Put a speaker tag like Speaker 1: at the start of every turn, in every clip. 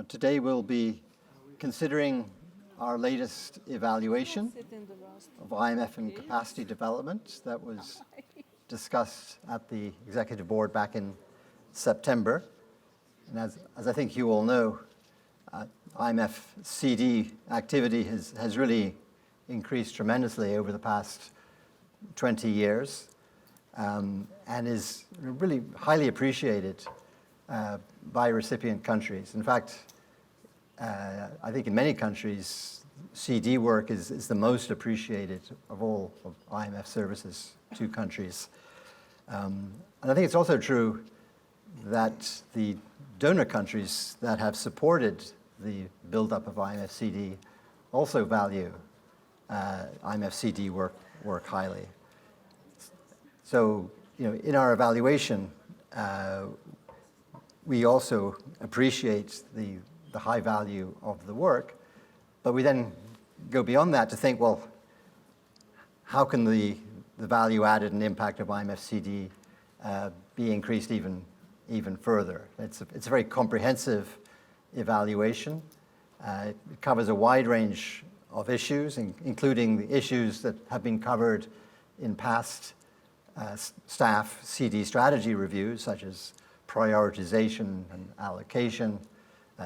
Speaker 1: Today we'll be considering our latest evaluation of IMF and capacity development that was discussed at the Executive Board back in September. And as I think you all know, IMF CD activity has really increased tremendously over the past 20 years and is really highly appreciated by recipient countries. In fact, I think in many countries, CD work is the most appreciated of all of IMF services to countries. And I think it's also true that the donor countries that have supported the buildup of IMF CD also value IMF CD work highly. So, in our evaluation, we also appreciate the high value of the work, but we then go beyond that to think, well, how can the value added and impact of IMF CD be increased even further? It's a very comprehensive evaluation. It covers a wide range of issues, including the issues that have been covered in past staff CD strategy reviews, such as prioritization and allocation,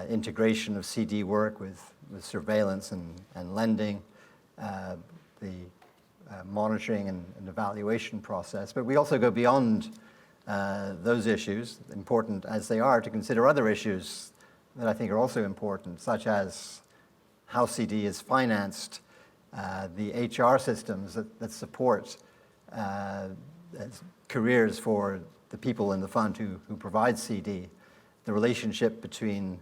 Speaker 1: integration of CD work with surveillance and lending, the monitoring and evaluation process. But we also go beyond those issues, important as they are, to consider other issues that I think are also important, such as how CD is financed, the HR systems that support careers for the people in the fund who provide CD, the relationship between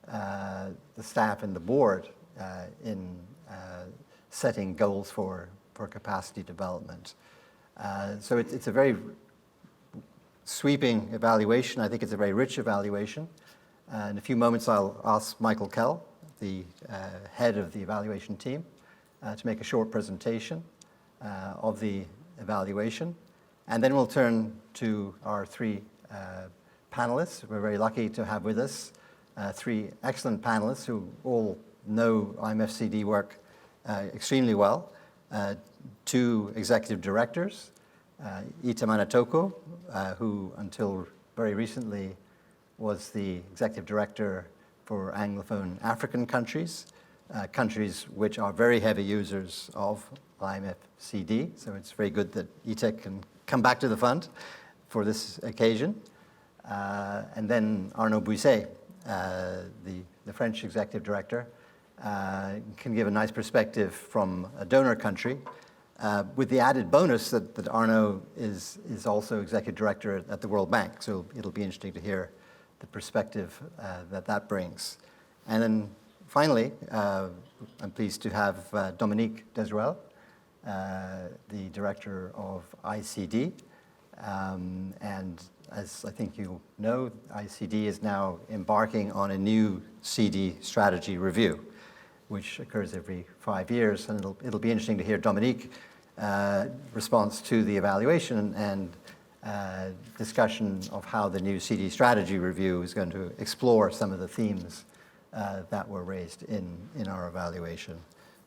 Speaker 1: the staff and the board in setting goals for capacity development. So it's a very sweeping evaluation. I think it's a very rich evaluation. In a few moments, I'll ask Michael Kell, the head of the evaluation team, to make a short presentation of the evaluation. And then we'll turn to our three panelists. We're very lucky to have with us three excellent panelists who all know IMF CD work extremely well. Two executive directors, Ita Mannathoko, who until very recently was the executive director for Anglophone African countries, countries which are very heavy users of IMF CD. So it's very good that Ita can come back to the fund for this occasion. And then Arnaud Buissé, the French executive director, can give a nice perspective from a donor country, with the added bonus that Arno is also executive director at the World Bank. So it'll be interesting to hear the perspective that brings. And then finally, I'm pleased to have Dominique Desruelle, the director of ICD. And as I think you know, ICD is now embarking on a new CD strategy review, which occurs every 5 years. And it'll be interesting to hear Dominique response to the evaluation and discussion of how the new CD strategy review is going to explore some of the themes that were raised in our evaluation.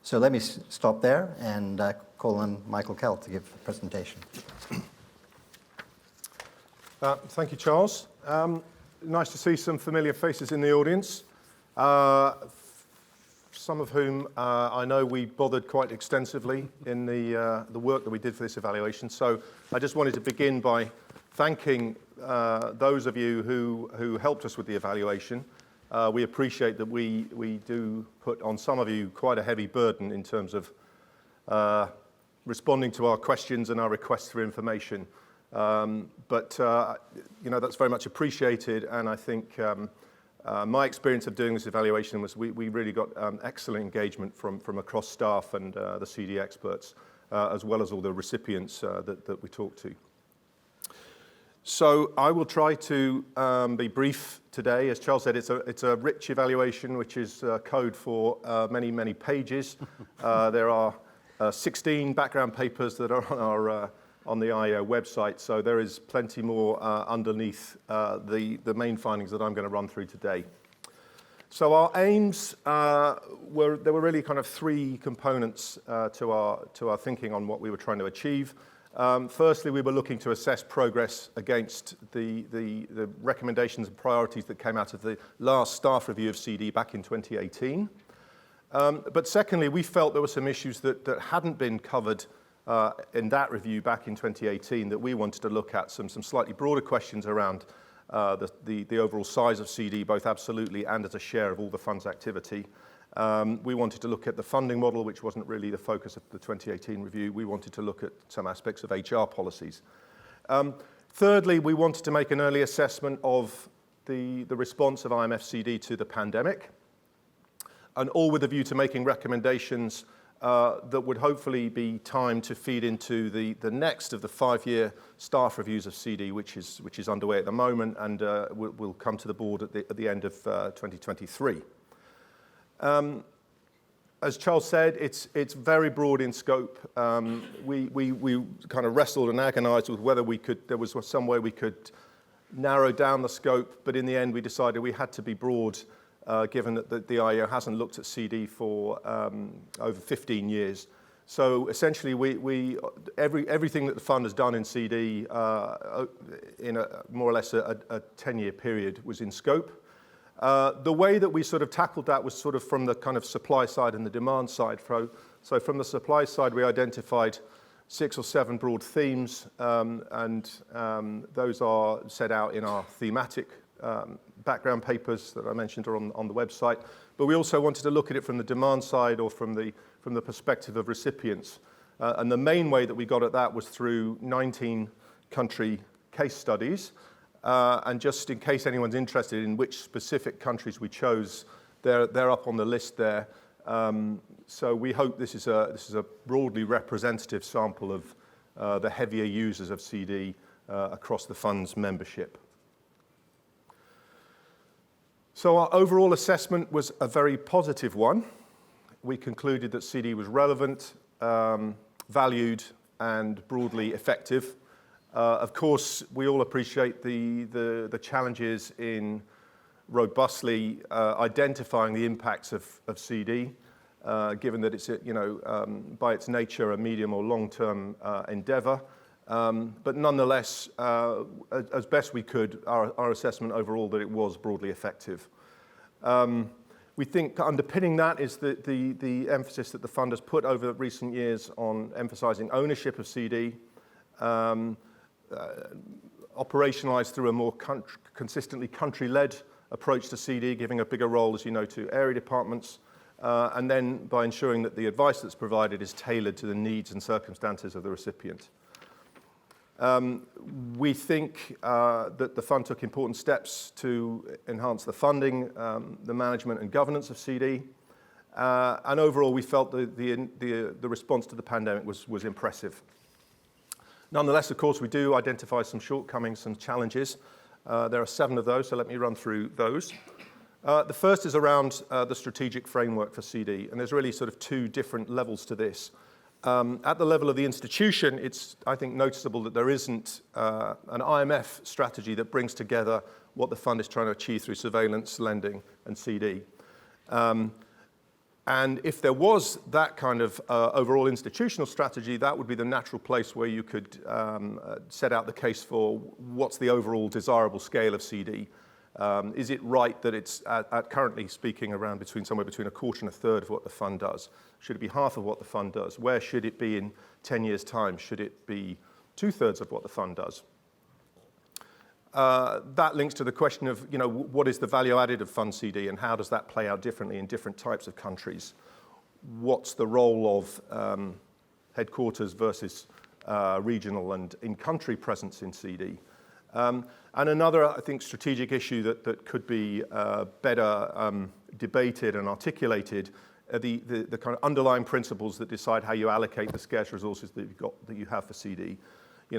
Speaker 1: So let me stop there and call on Michael Kell to give the presentation.
Speaker 2: Thank you, Charles. Nice to see some familiar faces in the audience, some of whom I know we bothered quite extensively in the work that we did for this evaluation. So I just wanted to begin by thanking those of you who helped us with the evaluation. We appreciate that we do put on some of you quite a heavy burden in terms of responding to our questions and our requests for information. But that's very much appreciated, and I think my experience of doing this evaluation was we really got excellent engagement from across staff and the CD experts, as well as all the recipients that we talked to. So I will try to be brief today. As Charles said, it's a rich evaluation, which is code for many pages. There are 16 background papers that are on the IEO website, so there is plenty more underneath the main findings that I'm going to run through today. So our aims there were really kind of three components to our thinking on what we were trying to achieve. Firstly, we were looking to assess progress against the recommendations and priorities that came out of the last staff review of CD back in 2018. But secondly, we felt there were some issues that hadn't been covered in that review back in 2018 that we wanted to look at, some slightly broader questions around the overall size of CD, both absolutely and as a share of all the fund's activity. We wanted to look at the funding model, which wasn't really the focus of the 2018 review. We wanted to look at some aspects of HR policies. Thirdly, we wanted to make an early assessment of the response of IMF CD to the pandemic, and all with a view to making recommendations that would hopefully be timed to feed into the next of the 5-year staff reviews of CD, which is underway at the moment, and will come to the board at the end of 2023. As Charles said, it's very broad in scope. We kind of wrestled and agonized with whether there was some way we could narrow down the scope, but in the end we decided we had to be broad, given that the IEO hasn't looked at CD for over 15 years. So essentially, everything that the fund has done in CD in more or less a 10-year period was in scope. The way that we sort of tackled that was sort of from the kind of supply side and the demand side. So from the supply side, we identified 6 or 7 broad themes, and those are set out in our thematic background papers that I mentioned are on the website. But we also wanted to look at it from the demand side, or from the perspective of recipients. And the main way that we got at that was through 19 country case studies. And just in case anyone's interested in which specific countries we chose, they're up on the list there. So we hope this is a broadly representative sample of the heavier users of CD across the fund's membership. So our overall assessment was a very positive one. We concluded that CD was relevant, valued, and broadly effective. Of course, we all appreciate the challenges in robustly identifying the impacts of CD, given that it's by its nature a medium or long-term endeavor. But nonetheless, as best we could, our assessment overall that it was broadly effective. We think underpinning that is the emphasis that the fund has put over recent years on emphasizing ownership of CD, operationalized through a more consistently country-led approach to CD, giving a bigger role, as you know, to area departments, and then by ensuring that the advice that's provided is tailored to the needs and circumstances of the recipient. We think that the fund took important steps to enhance the funding, the management and governance of CD, and overall we felt the response to the pandemic was impressive. Nonetheless, of course, we do identify some shortcomings, some challenges. There are 7 of those, so let me run through those. The first is around the strategic framework for CD, and there's really sort of 2 different levels to this. At the level of the institution, it's, I think, noticeable that there isn't an IMF strategy that brings together what the fund is trying to achieve through surveillance, lending, and CD. And if there was that kind of overall institutional strategy, that would be the natural place where you could set out the case for what's the overall desirable scale of CD. Is it right that it's at currently speaking around somewhere between a quarter and a third of what the fund does? Should it be half of what the fund does? Where should it be in 10 years' time? Should it be 2/3 of what the fund does? That links to the question of, what is the value added of fund CD and how does that play out differently in different types of countries? What's the role of headquarters versus regional and in-country presence in CD? And another, I think, strategic issue that could be better debated and articulated are the kind of underlying principles that decide how you allocate the scarce resources that you have for CD.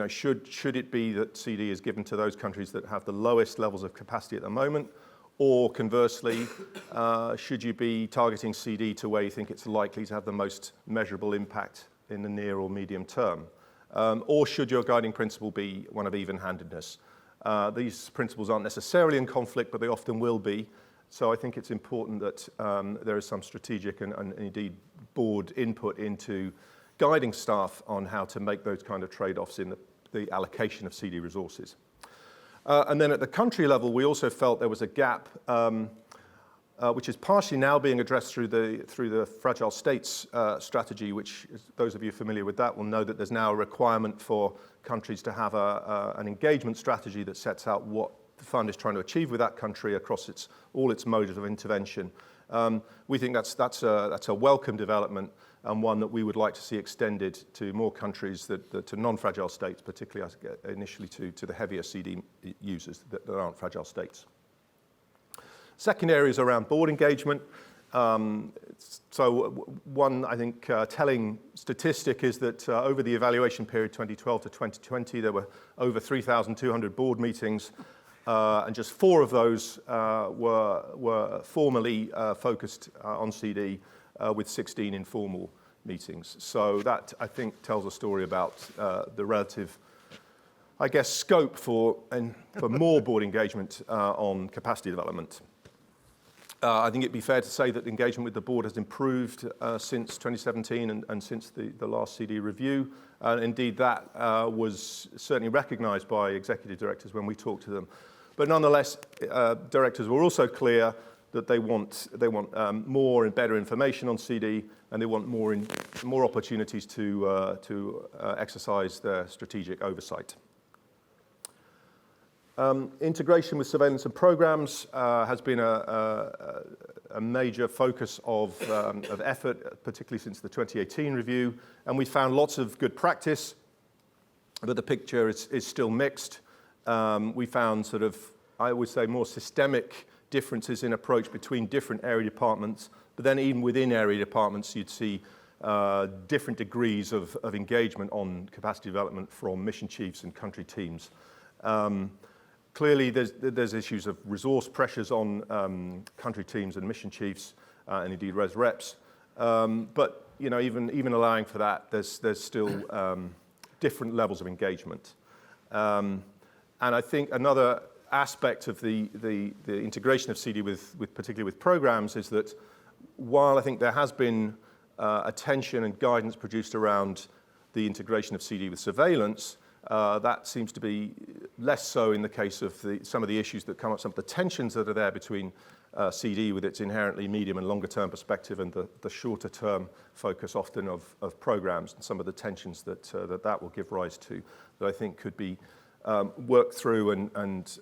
Speaker 2: Should it be that CD is given to those countries that have the lowest levels of capacity at the moment, or conversely, should you be targeting CD to where you think it's likely to have the most measurable impact in the near or medium term? Or should your guiding principle be one of even-handedness? These principles aren't necessarily in conflict, but they often will be. So I think it's important that there is some strategic and indeed board input into guiding staff on how to make those kind of trade-offs in the allocation of CD resources. And then at the country level, we also felt there was a gap, which is partially now being addressed through the fragile states strategy, which those of you familiar with that will know that there's now a requirement for countries to have an engagement strategy that sets out what the fund is trying to achieve with that country across all its modes of intervention. We think that's a welcome development and one that we would like to see extended to more countries, to non-fragile states, particularly initially to the heavier CD users that aren't fragile states. Second area is around board engagement. So one, I think, telling statistic is that over the evaluation period 2012 to 2020, there were over 3,200 board meetings, and just 4 of those were formally focused on CD, with 16 informal meetings. So that, I think, tells a story about the relative, I guess, scope for more board engagement on capacity development. I think it'd be fair to say that engagement with the board has improved since 2017 and since the last CD review. And indeed, that was certainly recognized by executive directors when we talked to them. But nonetheless, directors were also clear that they want more and better information on CD, and they want more opportunities to exercise their strategic oversight. Integration with surveillance and programs has been a major focus of effort, particularly since the 2018 review, and we found lots of good practice, but the picture is still mixed. We found sort of, I would say, more systemic differences in approach between different area departments, but then even within area departments, you'd see different degrees of engagement on capacity development from mission chiefs and country teams. Clearly, there's issues of resource pressures on country teams and mission chiefs, and indeed res reps. But even allowing for that, there's still different levels of engagement. And I think another aspect of the integration of CD particularly with programs is that while I think there has been attention and guidance produced around the integration of CD with surveillance, that seems to be less so in the case of some of the issues that come up, some of the tensions that are there between CD with its inherently medium and longer term perspective and the shorter term focus often of programs, and some of the tensions that will give rise to, that I think could be worked through and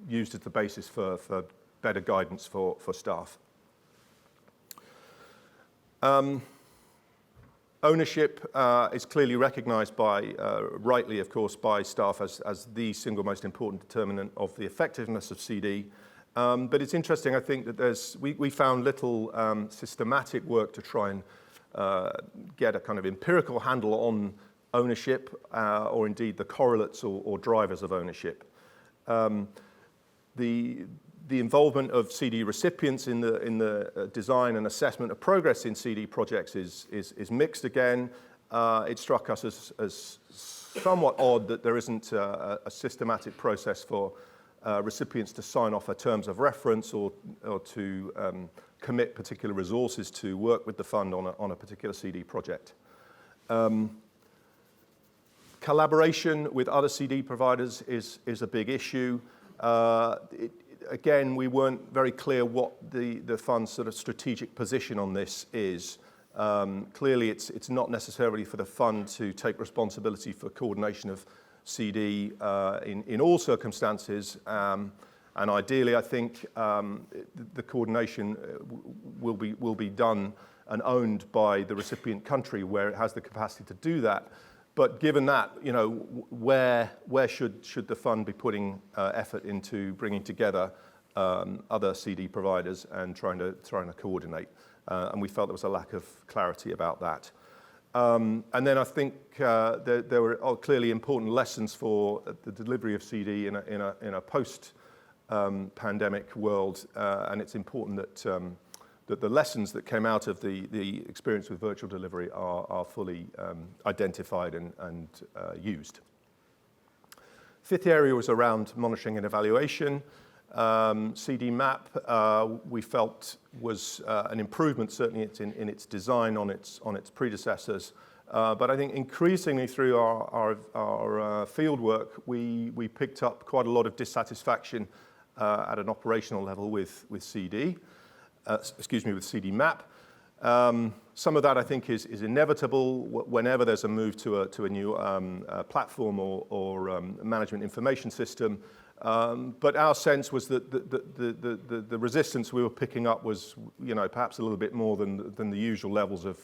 Speaker 2: used as the basis for better guidance for staff. Ownership is clearly recognised rightly of course, by staff as the single most important determinant of the effectiveness of CD. But it's interesting, I think, that we found little systematic work to try and get a kind of empirical handle on ownership, or indeed the correlates or drivers of ownership. The involvement of CD recipients in the design and assessment of progress in CD projects is mixed again. It struck us as somewhat odd that there isn't a systematic process for recipients to sign off terms of reference or to commit particular resources to work with the fund on a particular CD project. Collaboration with other CD providers is a big issue. Again, we weren't very clear what the fund's sort of strategic position on this is. Clearly, it's not necessarily for the fund to take responsibility for coordination of CD in all circumstances. And ideally, I think the coordination will be done and owned by the recipient country where it has the capacity to do that. But given that, where should the fund be putting effort into bringing together other CD providers and trying to coordinate? And we felt there was a lack of clarity about that. And then I think there were clearly important lessons for the delivery of CD in a post-pandemic world, and it's important that the lessons that came out of the experience with virtual delivery are fully identified and used. Fifth area was around monitoring and evaluation. CDMap we felt was an improvement, certainly in its design on its predecessors. But I think increasingly through our field work, we picked up quite a lot of dissatisfaction at an operational level with CDMap. Some of that I think is inevitable whenever there's a move to a new platform or management information system. But our sense was that the resistance we were picking up was, perhaps a little bit more than the usual levels of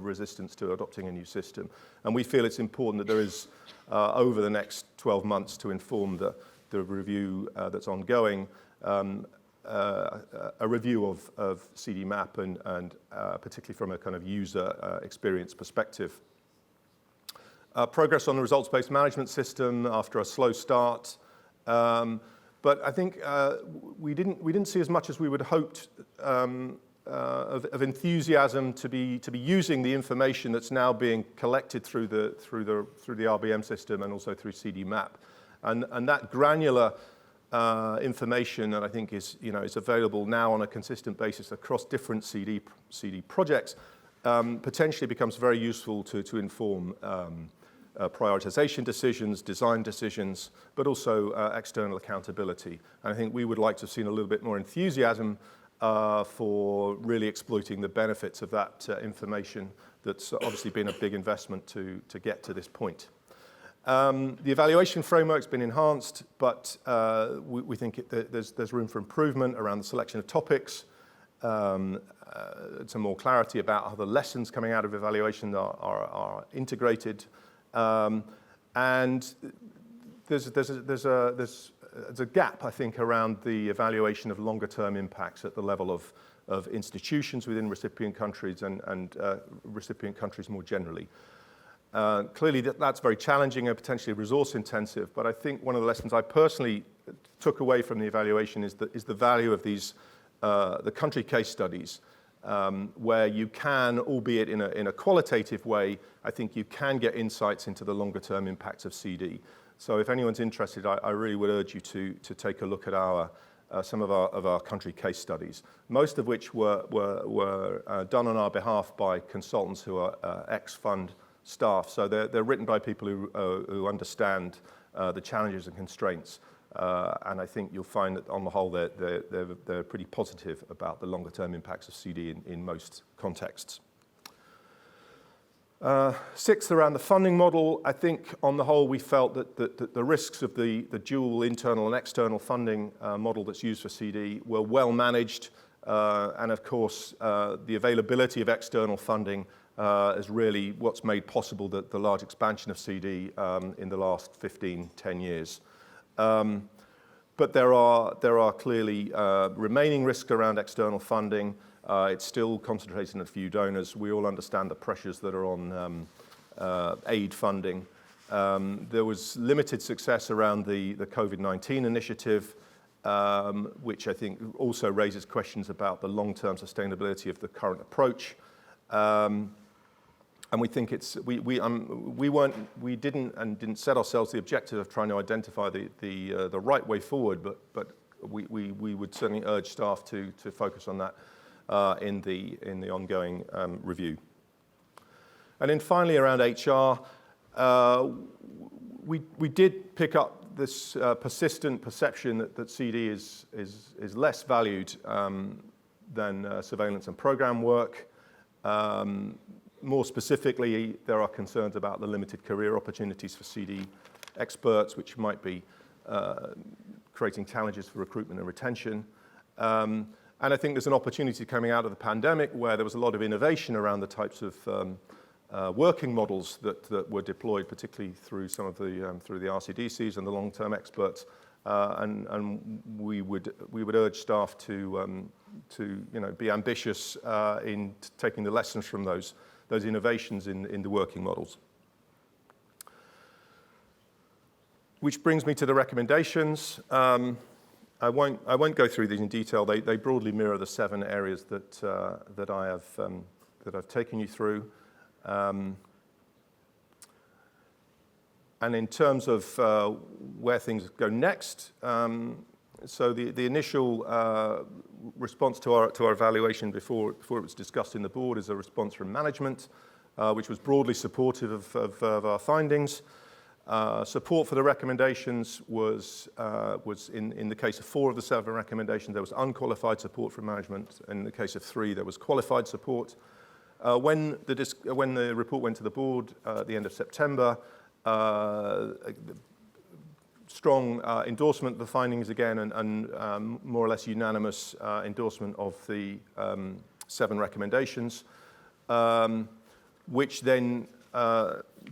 Speaker 2: resistance to adopting a new system. And we feel it's important that there is, over the next 12 months, to inform the review that's ongoing, a review of CDMap and particularly from a kind of user experience perspective. Progress on the results-based management system after a slow start. But I think we didn't see as much as we would have hoped of enthusiasm to be using the information that's now being collected through the RBM system and also through CDMap, and that granular information that I think is available now on a consistent basis across different CD projects potentially becomes very useful to inform prioritization decisions, design decisions, but also external accountability. And I think we would like to have seen a little bit more enthusiasm for really exploiting the benefits of that information that's obviously been a big investment to get to this point. The evaluation framework's been enhanced, but we think there's room for improvement around the selection of topics, some more clarity about how the lessons coming out of evaluation are integrated. And there's a gap, I think, around the evaluation of longer-term impacts at the level of institutions within recipient countries and recipient countries more generally. Clearly, that's very challenging and potentially resource-intensive, but I think one of the lessons I personally took away from the evaluation is the value of these the country case studies. Where you can, albeit in a qualitative way, I think you can get insights into the longer-term impacts of CD. So if anyone's interested, I really would urge you to take a look at some of our country case studies, most of which were done on our behalf by consultants who are ex-fund staff. So they're written by people who understand the challenges and constraints. And I think you'll find that on the whole they're pretty positive about the longer-term impacts of CD in most contexts. Sixth, around the funding model, I think on the whole we felt that the risks of the dual internal and external funding model that's used for CD were well managed, and of course the availability of external funding is really what's made possible the large expansion of CD in the last 10 years. But there are clearly remaining risks around external funding. It's still concentrated in a few donors. We all understand the pressures that are on aid funding. There was limited success around the COVID-19 initiative, which I think also raises questions about the long-term sustainability of the current approach. And we think we didn't set ourselves the objective of trying to identify the right way forward, but we would certainly urge staff to focus on that in the ongoing review. And then finally, around HR, we did pick up this persistent perception that CD is less valued than surveillance and program work. More specifically, there are concerns about the limited career opportunities for CD experts, which might be creating challenges for recruitment and retention. And I think there's an opportunity coming out of the pandemic where there was a lot of innovation around the types of working models that were deployed, particularly through some of the RCDCs and the long-term experts. And we would urge staff to be ambitious in taking the lessons from those innovations in the working models. Which brings me to the recommendations. I won't go through these in detail. They broadly mirror the 7 areas that I've taken you through. And in terms of where things go next, So the initial response to our evaluation before it was discussed in the board is a response from management, which was broadly supportive of our findings. Support for the recommendations was in the case of 4 of the 7 recommendations, there was unqualified support from management. In the case of 3, there was qualified support. When the report went to the board at the end of September, strong endorsement of the findings again, and more or less unanimous endorsement of the 7 recommendations, which then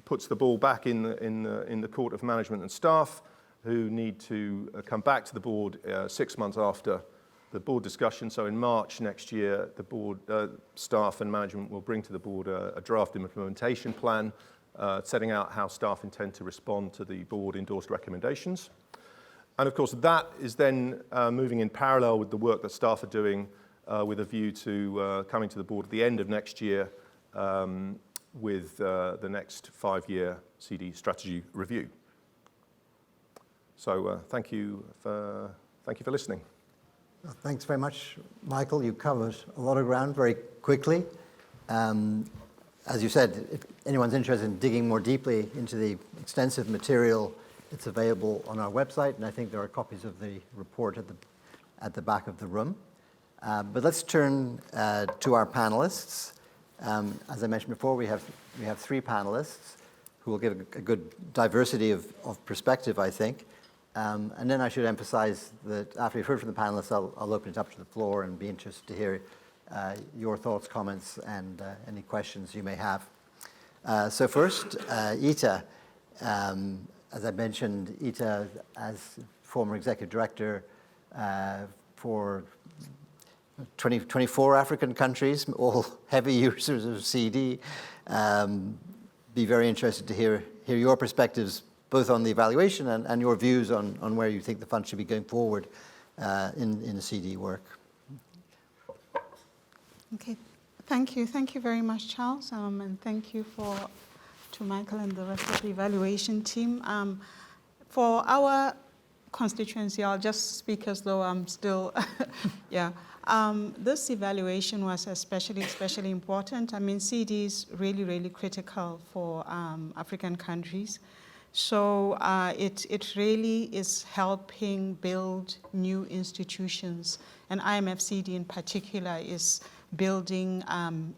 Speaker 2: puts the ball back in the court of management and staff, who need to come back to the board 6 months after the board discussion. So in March next year, the board staff and management will bring to the board a draft implementation plan, setting out how staff intend to respond to the board endorsed recommendations. And of course, that is then moving in parallel with the work that staff are doing with a view to coming to the board at the end of next year with the next 5-year CD strategy review. So thank you for listening.
Speaker 1: Well, thanks very much, Michael. You covered a lot of ground very quickly. As you said, if anyone's interested in digging more deeply into the extensive material, it's available on our website, and I think there are copies of the report at the back of the room. But let's turn to our panelists. As I mentioned before, we have 3 panelists who will give a good diversity of perspective, I think. And then I should emphasize that after you've heard from the panelists, I'll open it up to the floor and be interested to hear your thoughts, comments, and any questions you may have. So first, Ita. As I mentioned, Ita, as former executive director for 24 African countries, all heavy users of CD, be very interested to hear your perspectives both on the evaluation and your views on where you think the fund should be going forward in the CD work.
Speaker 3: Okay, thank you. Thank you very much, Charles, and thank you to Michael and the rest of the evaluation team. For our constituency, I'll just speak as though I'm still, this evaluation was especially important. I mean, CD is really, really critical for African countries. So it really is helping build new institutions, and IMF CD in particular is building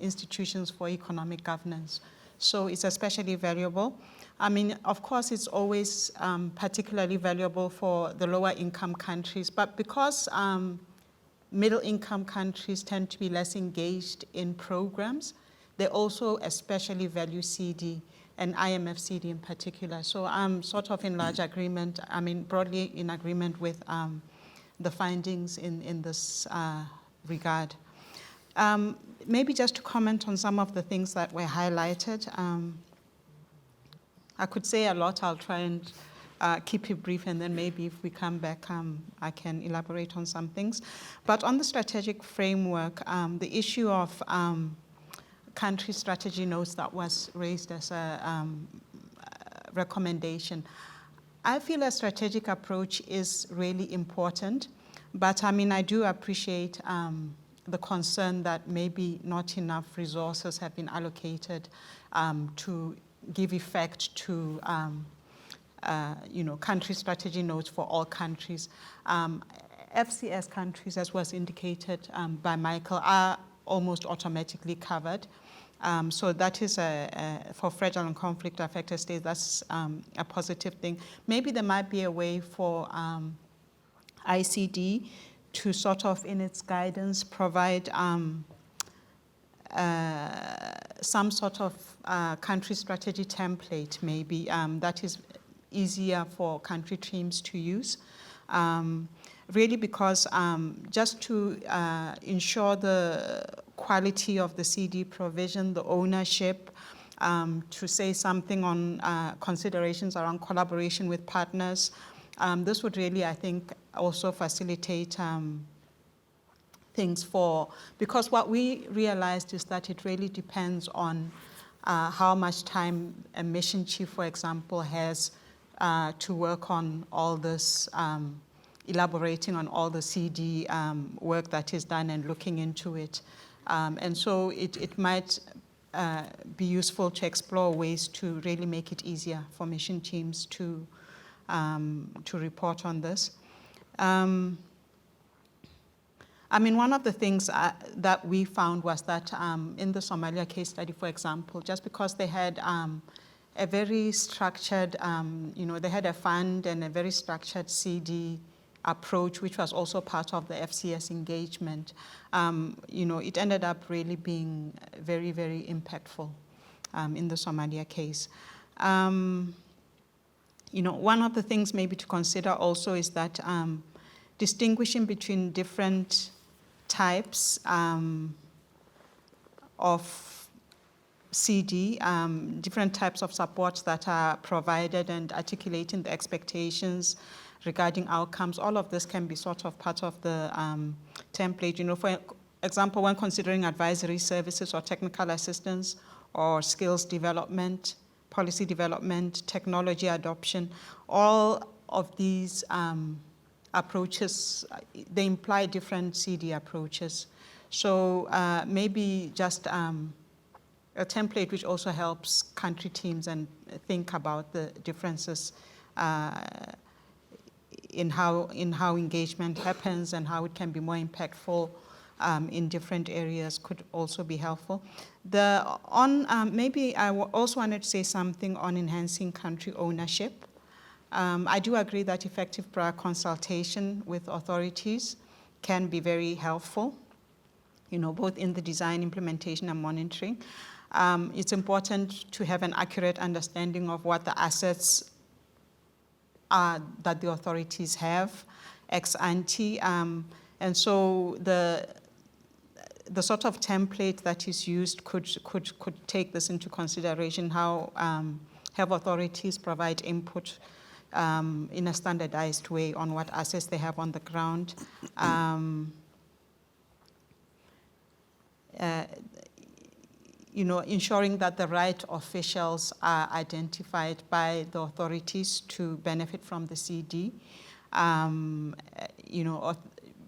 Speaker 3: institutions for economic governance. So it's especially valuable. I mean, of course, it's always particularly valuable for the lower income countries, but because middle income countries tend to be less engaged in programs, they also especially value CD, and IMF CD in particular. So I'm sort of in large agreement, I mean, broadly in agreement with the findings in this regard. Maybe just to comment on some of the things that were highlighted. I could say a lot. I'll try and keep it brief, and then maybe if we come back, I can elaborate on some things. But on the strategic framework, the issue of country strategy notes that was raised as a recommendation. I feel a strategic approach is really important, but I mean, I do appreciate the concern that maybe not enough resources have been allocated to give effect to country strategy notes for all countries. FCS countries, as was indicated by Michael, are almost automatically covered. So that is for fragile and conflict affected states, that's a positive thing. Maybe there might be a way for ICD to sort of, in its guidance, provide some sort of country strategy template, maybe, that is easier for country teams to use. Really because just to ensure the quality of the CD provision, the ownership, to say something on considerations around collaboration with partners. This would really, I think, also facilitate things because what we realized is that it really depends on how much time a mission chief, for example, has to work on all this elaborating on all the CD work that is done and looking into it. And so it might be useful to explore ways to really make it easier for mission teams to report on this. I mean, one of the things that we found was that in the Somalia case study, for example, just because they had a very structured, they had a fund and a very structured CD approach, which was also part of the FCS engagement, it ended up really being very, very impactful in the Somalia case. One of the things maybe to consider also is that distinguishing between different types of CD, different types of supports that are provided, and articulating the expectations regarding outcomes, all of this can be sort of part of the template. For example, when considering advisory services or technical assistance or skills development, policy development, technology adoption, all of these approaches, they imply different CD approaches. So maybe just a template which also helps country teams and think about the differences in how engagement happens and how it can be more impactful in different areas could also be helpful. Maybe I also wanted to say something on enhancing country ownership. I do agree that effective prior consultation with authorities can be very helpful, both in the design, implementation, and monitoring. It's important to have an accurate understanding of what the assets are that the authorities have ex ante. And so the sort of template that is used could take this into consideration, how have authorities provide input in a standardized way on what assets they have on the ground. Ensuring that the right officials are identified by the authorities to benefit from the CD.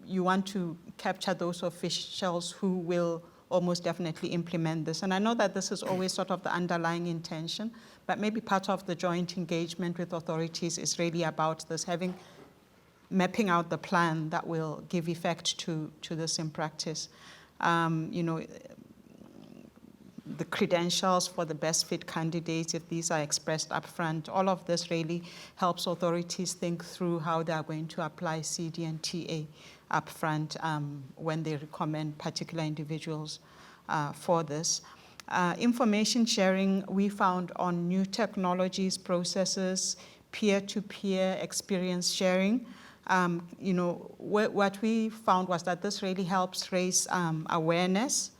Speaker 3: You want to capture those officials who will almost definitely implement this. And I know that this is always sort of the underlying intention, but maybe part of the joint engagement with authorities is really about this, mapping out the plan that will give effect to this in practice. The credentials for the best fit candidates, if these are expressed upfront, all of this really helps authorities think through how they are going to apply CD and TA upfront when they recommend particular individuals for this. Information sharing, we found on new technologies, processes, peer-to-peer experience sharing. What we found was that this really helps raise awareness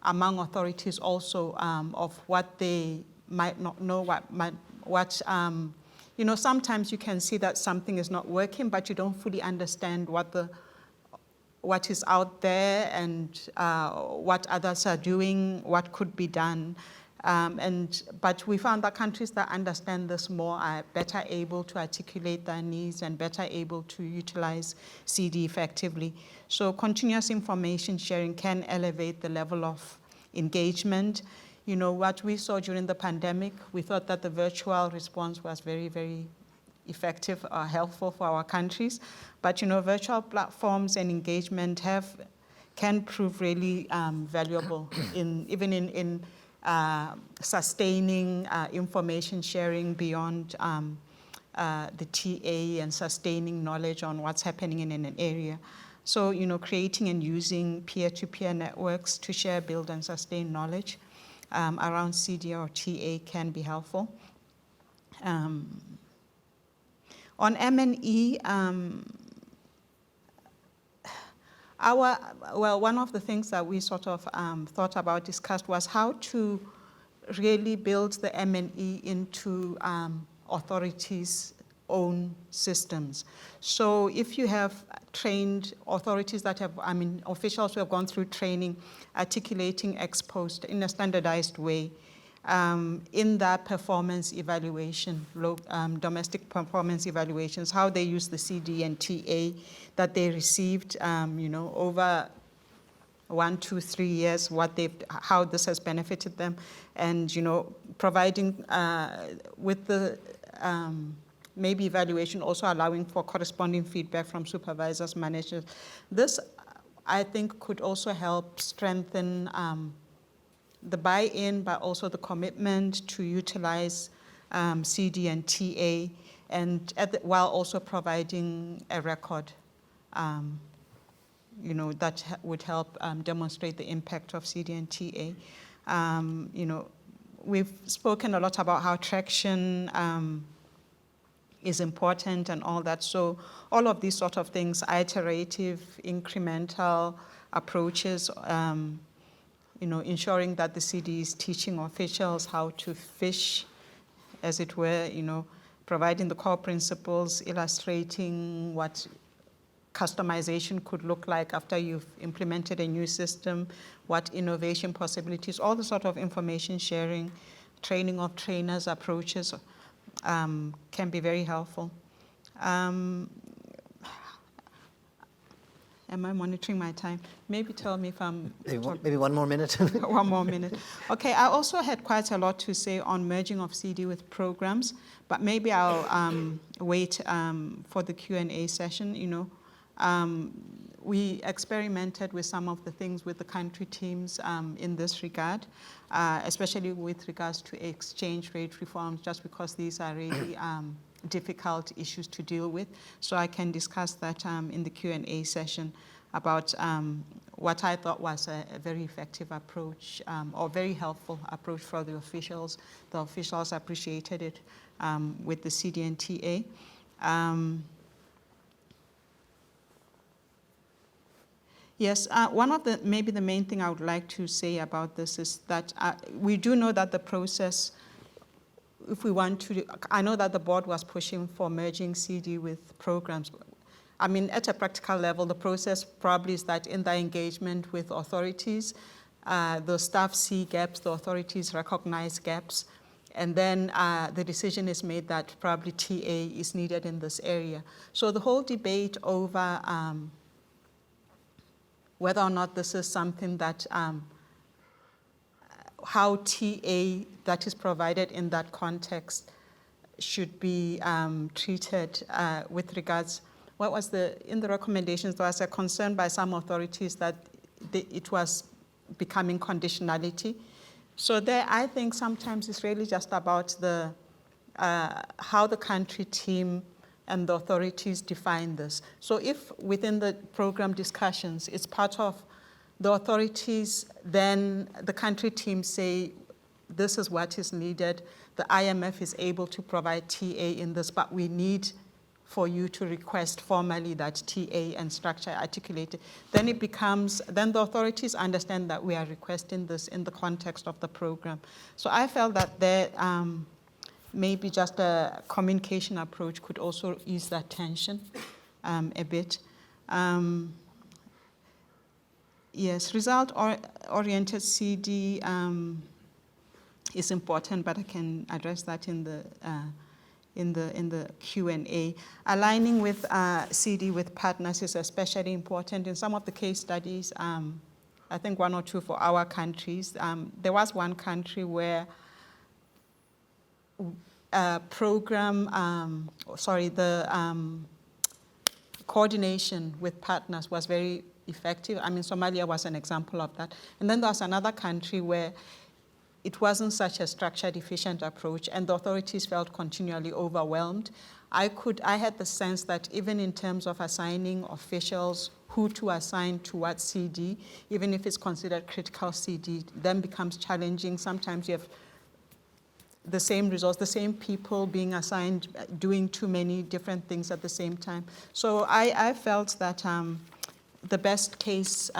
Speaker 3: among authorities also of what they might not know, sometimes you can see that something is not working, but you don't fully understand what is out there and what others are doing, what could be done. But we found that countries that understand this more are better able to articulate their needs and better able to utilize CD effectively. So continuous information sharing can elevate the level of engagement. What we saw during the pandemic, we thought that the virtual response was very, very effective or helpful for our countries. But virtual platforms and engagement can prove really valuable even in sustaining information sharing beyond the TA and sustaining knowledge on what's happening in an area. So, creating and using peer-to-peer networks to share, build, and sustain knowledge around CD or TA can be helpful. On M&E, one of the things that we sort of thought about, discussed, was how to really build the M&E into authorities' own systems. So if you have trained authorities officials who have gone through training, articulating ex post in a standardized way, in that performance evaluation, domestic performance evaluations, how they use the CD and TA that they received, over 1, 2, 3 years, how this has benefited them, and providing with the maybe evaluation also allowing for corresponding feedback from supervisors, managers. This, I think, could also help strengthen the buy-in, but also the commitment to utilize CD and TA, and while also providing a record, that would help demonstrate the impact of CD and TA. We've spoken a lot about how traction is important and all that. So all of these sort of things, iterative, incremental approaches, ensuring that the CD is teaching officials how to fish, as it were, providing the core principles, illustrating what customization could look like after you've implemented a new system, what innovation possibilities, all the sort of information sharing, training of trainers approaches can be very helpful. Am I monitoring my time? Maybe tell me if I'm...
Speaker 1: Maybe 1 more minute.
Speaker 3: 1 more minute. Okay, I also had quite a lot to say on merging of CD with programs, but maybe I'll wait for the Q&A session. We experimented with some of the things with the country teams in this regard, especially with regards to exchange rate reforms, just because these are really difficult issues to deal with. So I can discuss that in the Q&A session about what I thought was a very effective approach or very helpful approach for the officials. The officials appreciated it with the CD and TA. Yes, one of maybe the main thing I would like to say about this is that we do know that the process, if we want to, I know that the board was pushing for merging CD with programs. I mean, at a practical level, the process probably is that in the engagement with authorities, the staff see gaps, the authorities recognize gaps, and then the decision is made that probably TA is needed in this area. So the whole debate over whether or not this is something that how TA that is provided in that context should be treated with regards, in the recommendations, there was a concern by some authorities that it was becoming conditionality. So there, I think sometimes it's really just about how the country team and the authorities define this. So if within the program discussions, it's part of the authorities, then the country team say, this is what is needed. The IMF is able to provide TA in this, but we need for you to request formally that TA and structure articulated. Then it becomes, then the authorities understand that we are requesting this in the context of the program. So I felt that there, maybe just a communication approach could also ease that tension a bit. Yes, result-oriented CD is important, but I can address that in the Q&A. Aligning with CD with partners is especially important. In some of the case studies, I think 1 or 2 for our countries, there was one country where the coordination with partners was very effective. I mean, Somalia was an example of that. And then there was another country where it wasn't such a structured, efficient approach, and the authorities felt continually overwhelmed. I had the sense that even in terms of assigning officials who to assign to what CD, even if it's considered critical CD, then becomes challenging. Sometimes you have the same results, the same people being assigned, doing too many different things at the same time. So I felt that the best case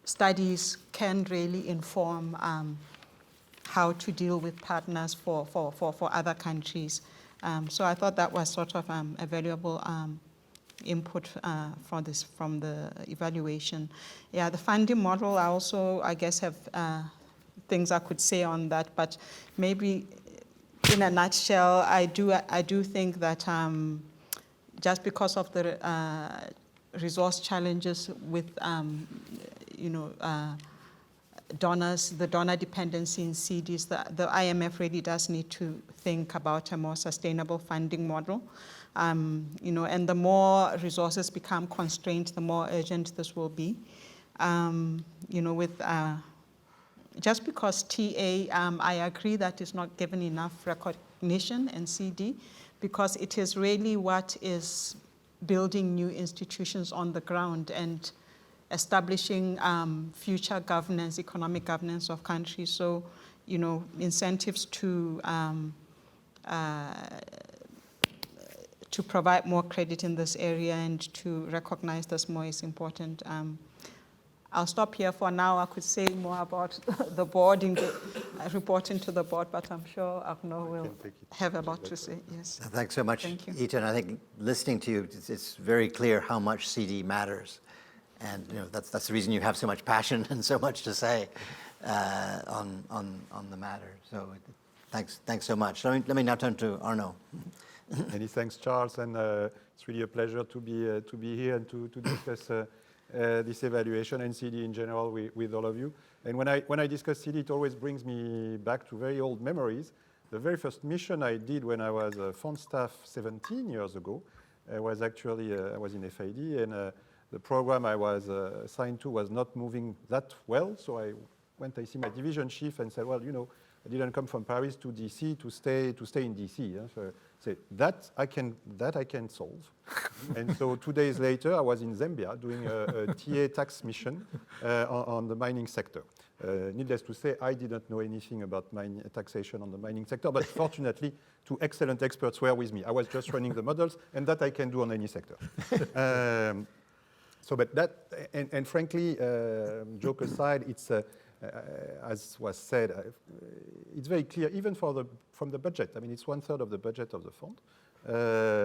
Speaker 3: studies can really inform how to deal with partners for other countries. So I thought that was sort of a valuable input from the evaluation. Yeah, the funding model I also, I guess, have things I could say on that, but maybe in a nutshell, I do think that just because of the resource challenges with donors, the donor dependency in CDs, the IMF really does need to think about a more sustainable funding model. And the more resources become constrained, the more urgent this will be. Just because TA, I agree that is not given enough recognition in CD, because it is really what is building new institutions on the ground and establishing future governance, economic governance of countries. So, incentives to provide more credit in this area and to recognize this more is important. I'll stop here for now. I could say more about the board, reporting to the board, but I'm sure Arno will have a lot to say. Yes.
Speaker 1: Thanks so much,
Speaker 3: Thank you.
Speaker 1: Ita. And I think listening to you, it's very clear how much CD matters. And that's the reason you have so much passion and so much to say on the matter. So thanks so much. Let me now turn to Arno.
Speaker 4: Many thanks, Charles, and it's really a pleasure to be here and to discuss this evaluation and CD in general with all of you. And when I discuss CD, it always brings me back to very old memories. The very first mission I did when I was fund staff 17 years ago was actually I was in FID, and the program I was assigned to was not moving that well. So I see my division chief and said, well, I didn't come from Paris to DC to stay in DC. Yeah? So say that I can solve. And so 2 days later, I was in Zambia doing a TA tax mission on the mining sector. Needless to say, I didn't know anything about taxation on the mining sector, but fortunately, two excellent experts were with me. I was just running the models, and that I can do on any sector. But that, and frankly, joke aside, it's as was said, it's very clear, even from the budget. I mean, it's 1/3 of the budget of the fund.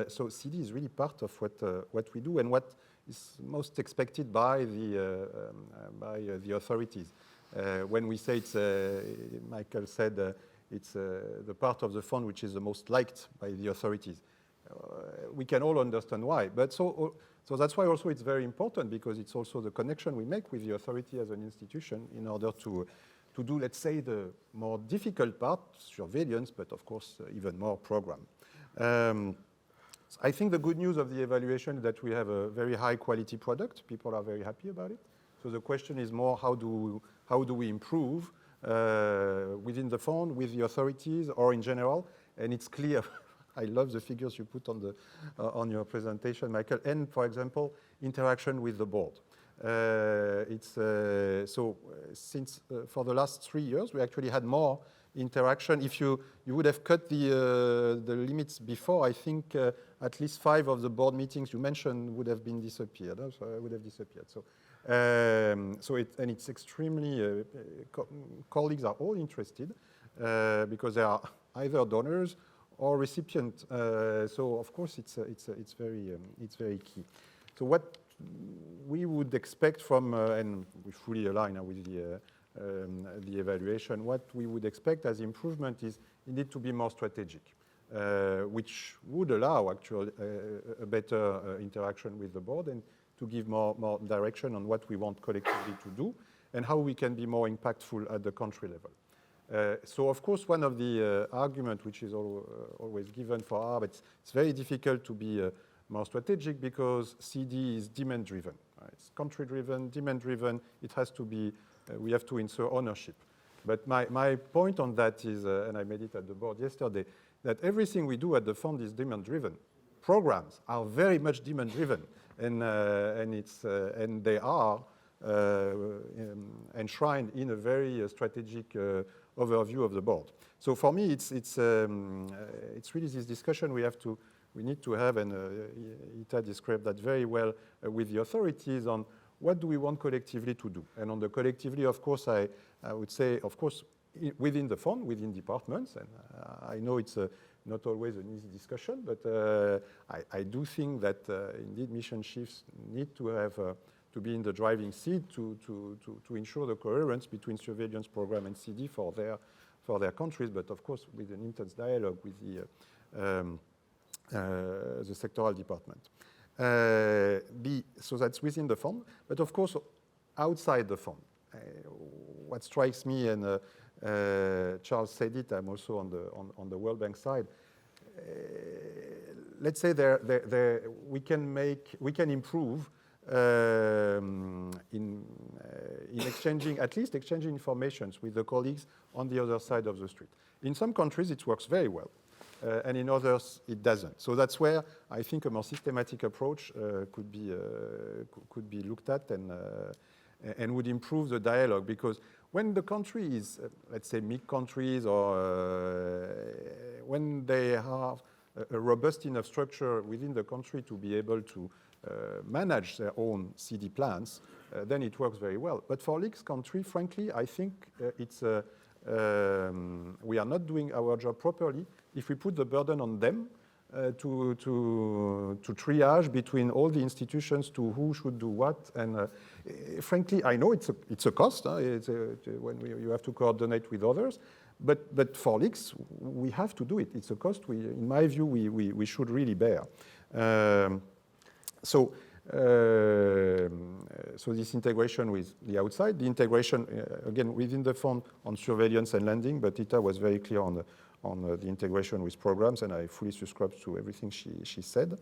Speaker 4: So CD is really part of what we do and what is most expected by the authorities. When we say it's, Michael said, it's the part of the fund which is the most liked by the authorities. We can all understand why, but so that's why also it's very important, because it's also the connection we make with the authority as an institution in order to do, let's say, the more difficult part, surveillance, but of course even more program. I think the good news of the evaluation is that we have a very high quality product. People are very happy about it. So the question is more, how do we improve within the fund, with the authorities, or in general? And it's clear. I love the figures you put on your presentation, Michael. And for example, interaction with the board. So since for the last 3 years, we actually had more interaction. If you would have cut the limits before, I think at least 5 of the board meetings you mentioned would have been disappeared. So I would have disappeared. So it's extremely colleagues are all interested because they are either donors or recipient. So of course it's very key. So what we would expect from and we fully align with the evaluation. What we would expect as improvement is indeed to be more strategic, which would allow actually a better interaction with the board and to give more direction on what we want collectively to do and how we can be more impactful at the country level. So of course, one of the arguments which is always given for but it's very difficult to be more strategic because CD is demand-driven. Right? It's country-driven, demand-driven. It has to be, we have to insert ownership. But my point on that is, and I made it at the board yesterday, that everything we do at the fund is demand-driven. Programs are very much demand-driven, and they are enshrined in a very strategic overview of the board. So for me, it's really this discussion we need to have, and Ita described that very well with the authorities on what do we want collectively to do. And on the collectively, of course, I would say, of course, within the fund, within departments, and I know it's not always an easy discussion, but I do think that indeed mission chiefs need to have to be in the driving seat to ensure the coherence between surveillance program and CD for their countries, but of course with an intense dialogue with the sectoral department. So that's within the fund, but of course outside the fund. What strikes me, and Charles said it, I'm also on the World Bank side. Let's say we can improve in exchanging, at least exchanging information with the colleagues on the other side of the street. In some countries it works very well, and in others it doesn't. So that's where I think a more systematic approach could be looked at and would improve the dialogue, because when the country is, let's say, big countries, or when they have a robust enough structure within the country to be able to manage their own CD plans, then it works very well. But for leaks country, frankly, I think we are not doing our job properly if we put the burden on them to triage between all the institutions to who should do what. And frankly, I know it's a cost. When you have to coordinate with others. But for leaks, we have to do it. It's a cost, in my view, we should really bear. So this integration with the outside, the integration, again, within the fund on surveillance and lending, but Ita was very clear on the integration with programs, and I fully subscribe to everything she said.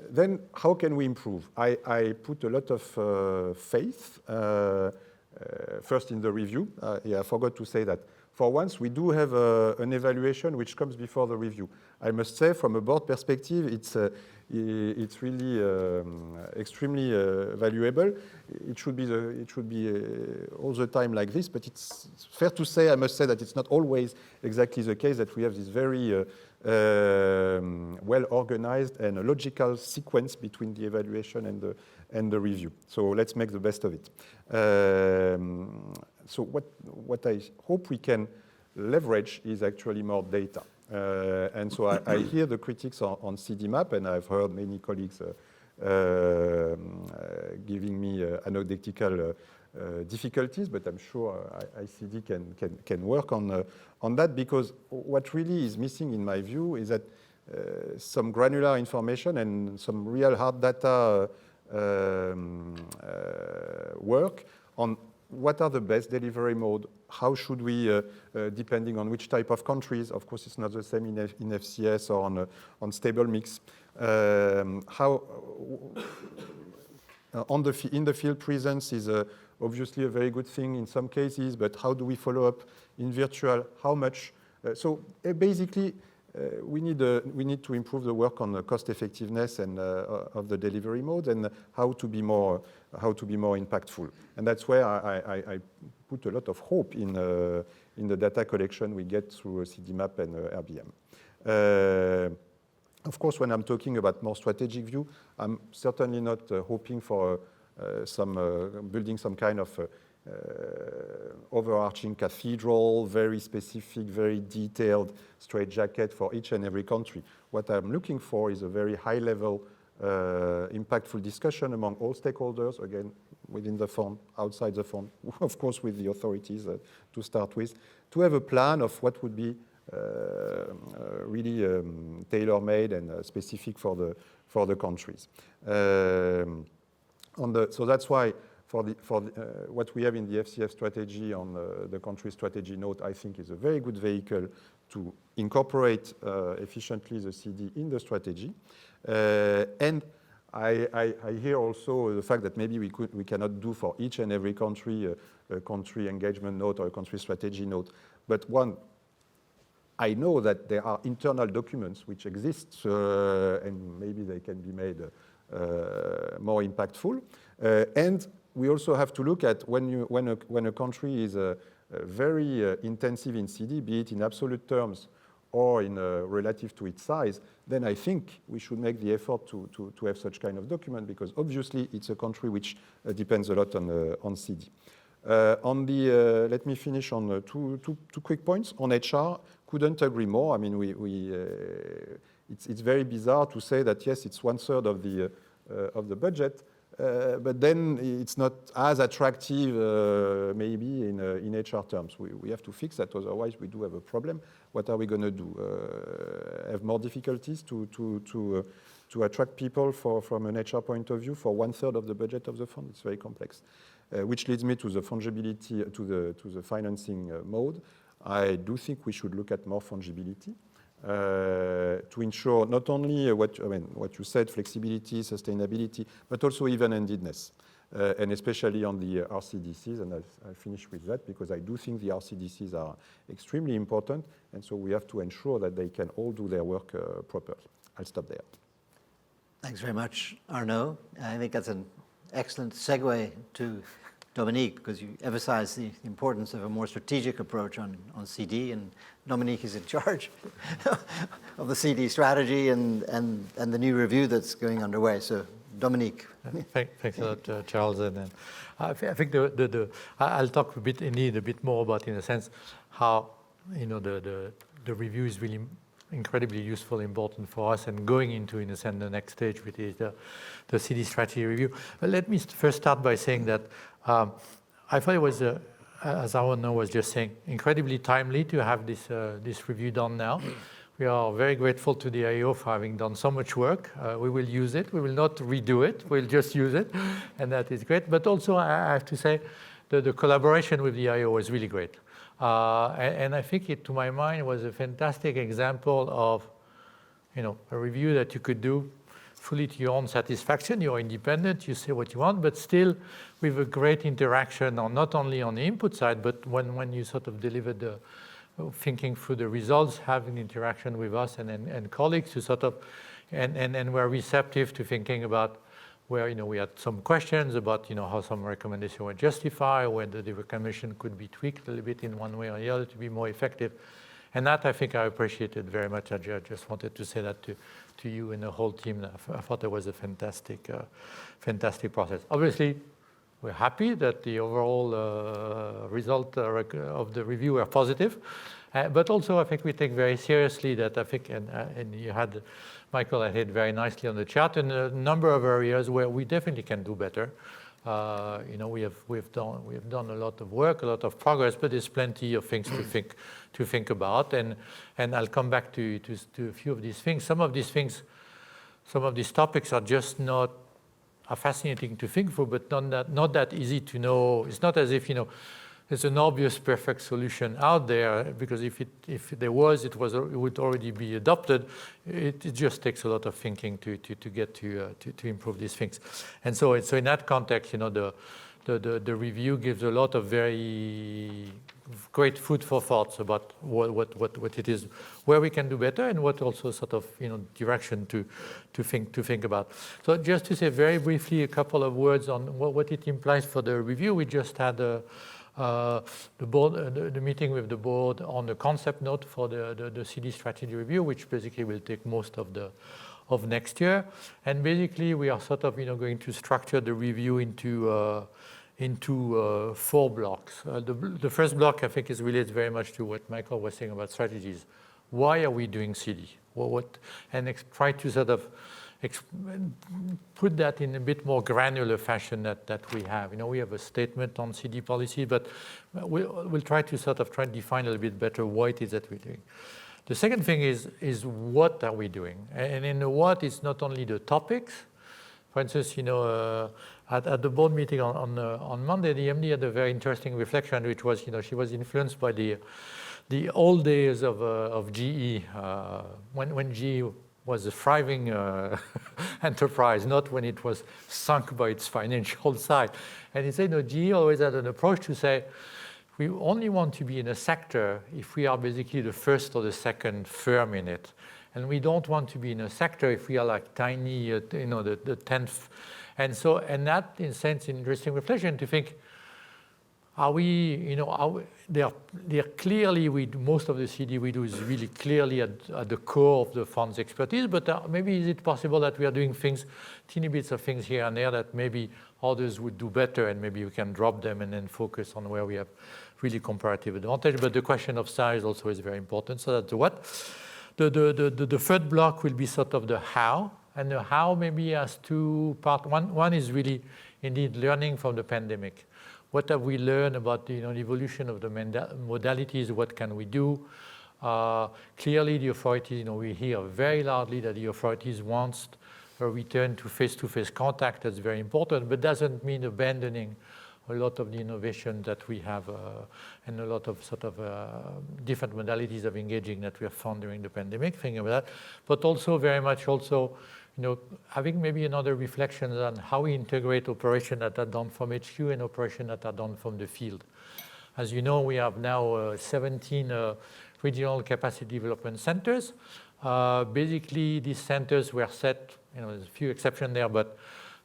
Speaker 4: Then how can we improve? I put a lot of faith, first in the review. I forgot to say that for once we do have an evaluation which comes before the review. I must say, from a board perspective, it's really extremely valuable. It should be all the time like this, but it's fair to say, I must say, that it's not always exactly the case, that we have this very well-organized and logical sequence between the evaluation and the review. So let's make the best of it. So what I hope we can leverage is actually more data. And so I hear the critics on CDMap, and I've heard many colleagues giving me anecdotal difficulties, but I'm sure ICD can work on that, because what really is missing, in my view, is that some granular information and some real hard data work on what are the best delivery mode, how should we, depending on which type of countries, of course it's not the same in FCS or on stable mix, how in the field presence is obviously a very good thing in some cases, but how do we follow up in virtual, how much? So basically, we need to improve the work on the cost effectiveness and of the delivery mode, and how to be more impactful. And that's where I put a lot of hope in the data collection we get through CDMap and RBM. Of course, when I'm talking about more strategic view, I'm certainly not hoping for building some kind of overarching cathedral, very specific, very detailed straitjacket for each and every country. What I'm looking for is a very high-level, impactful discussion among all stakeholders, again, within the fund, outside the fund, of course with the authorities to start with, to have a plan of what would be really tailor-made and specific for the countries. So that's why for what we have in the FCF strategy on the country strategy note, I think is a very good vehicle to incorporate efficiently the CD in the strategy. And I hear also the fact that maybe we cannot do for each and every country a country engagement note or a country strategy note. But I know that there are internal documents which exist, and maybe they can be made more impactful. And we also have to look at when a country is very intensive in CD, be it in absolute terms or in relative to its size, then I think we should make the effort to have such kind of document, because obviously it's a country which depends a lot on CD. Let me finish on two quick points. On HR, couldn't agree more. I mean, it's very bizarre to say that yes, it's 1/3 of the budget, but then it's not as attractive maybe in HR terms. We have to fix that, otherwise we do have a problem. What are we going to do? Have more difficulties to attract people from an HR point of view for 1/3 of the budget of the fund? It's very complex. Which leads me to the fungibility, to the financing mode. I do think we should look at more fungibility. To ensure not only what you said, flexibility, sustainability, but also even-handedness, and especially on the RCDCs. And I'll finish with that, because I do think the RCDCs are extremely important, and so we have to ensure that they can all do their work properly. I'll stop there.
Speaker 1: Thanks very much, Arnaud. I think that's an excellent segue to Dominique, because you emphasize the importance of a more strategic approach on CD, and Dominique is in charge of the CD strategy and the new review that's going underway. So, Dominique.
Speaker 5: Thanks a lot, Charles. And I think I'll talk a bit more about, in a sense, how the review is really incredibly useful, important for us, and going into, in a sense, the next stage, which is the CD strategy review. But let me first start by saying that I thought it was, as Arno was just saying, incredibly timely to have this review done now. We are very grateful to the IEO for having done so much work. We will use it. We will not redo it. We'll just use it, and that is great. But also, I have to say, the collaboration with the IEO was really great. And I think it, to my mind, was a fantastic example of, a review that you could do fully to your own satisfaction. You're independent, you say what you want, but still with a great interaction, not only on the input side, but when you sort of deliver the thinking through the results, having interaction with us and colleagues who sort of, and were receptive to thinking about where, we had some questions about, how some recommendations were justified, whether the recommendation could be tweaked a little bit in one way or the other to be more effective. And that, I think, I appreciated very much. I just wanted to say that to you and the whole team. I thought it was a fantastic process. Obviously, we're happy that the overall result of the review were positive. But also, I think we take very seriously that, I think, and you had, Michael, I hit very nicely on the chart, and a number of areas where we definitely can do better. We've done a lot of work, a lot of progress, but there's plenty of things to think about, and I'll come back to a few of these things. Some of these topics are just not fascinating to think through, but not that easy to know. It's not as if there's an obvious perfect solution out there, because if there was, it would already be adopted. It just takes a lot of thinking to get to improve these things. And so in that context, the review gives a lot of very great food for thoughts about what it is, where we can do better, and what also sort of direction to think about. So just to say very briefly a couple of words on what it implies for the review. We just had the meeting with the board on the concept note for the CD strategy review, which basically will take most of next year. And basically, we are sort of going to structure the review into 4 blocks. The first block, I think, is related very much to what Michael was saying about strategies. Why are we doing CD? And try to sort of put that in a bit more granular fashion that we have. We have a statement on CD policy, but we'll try to define a little bit better what it is that we're doing. The second thing is what are we doing? And in the what, it's not only the topics. For instance, at the board meeting on Monday, the MD had a very interesting reflection, which was, she was influenced by the old days of GE, when GE was a thriving enterprise, not when it was sunk by its financial side. And he said, GE always had an approach to say, we only want to be in a sector if we are basically the first or the second firm in it. And we don't want to be in a sector if we are like tiny, the 10th. And that, in a sense, interesting reflection to think, are we, they're clearly, most of the CD we do is really clearly at the core of the fund's expertise, but maybe is it possible that we are doing things, teeny bits of things here and there that maybe others would do better, and maybe we can drop them and then focus on where we have really comparative advantage. But the question of size also is very important. So that's the what. The third block will be sort of the how. And the how maybe has two parts. One is really indeed learning from the pandemic. What have we learned about the evolution of the modalities? What can we do? Clearly, the authorities, we hear very loudly that the authorities want a return to face-to-face contact. That's very important, but doesn't mean abandoning a lot of the innovation that we have and a lot of sort of different modalities of engaging that we have found during the pandemic, thinking about that, but also very much also, having maybe another reflection on how we integrate operations that are done from HQ and operations that are done from the field. As you know, we have now 17 regional capacity development centers. Basically, these centers were set, there's a few exceptions there, but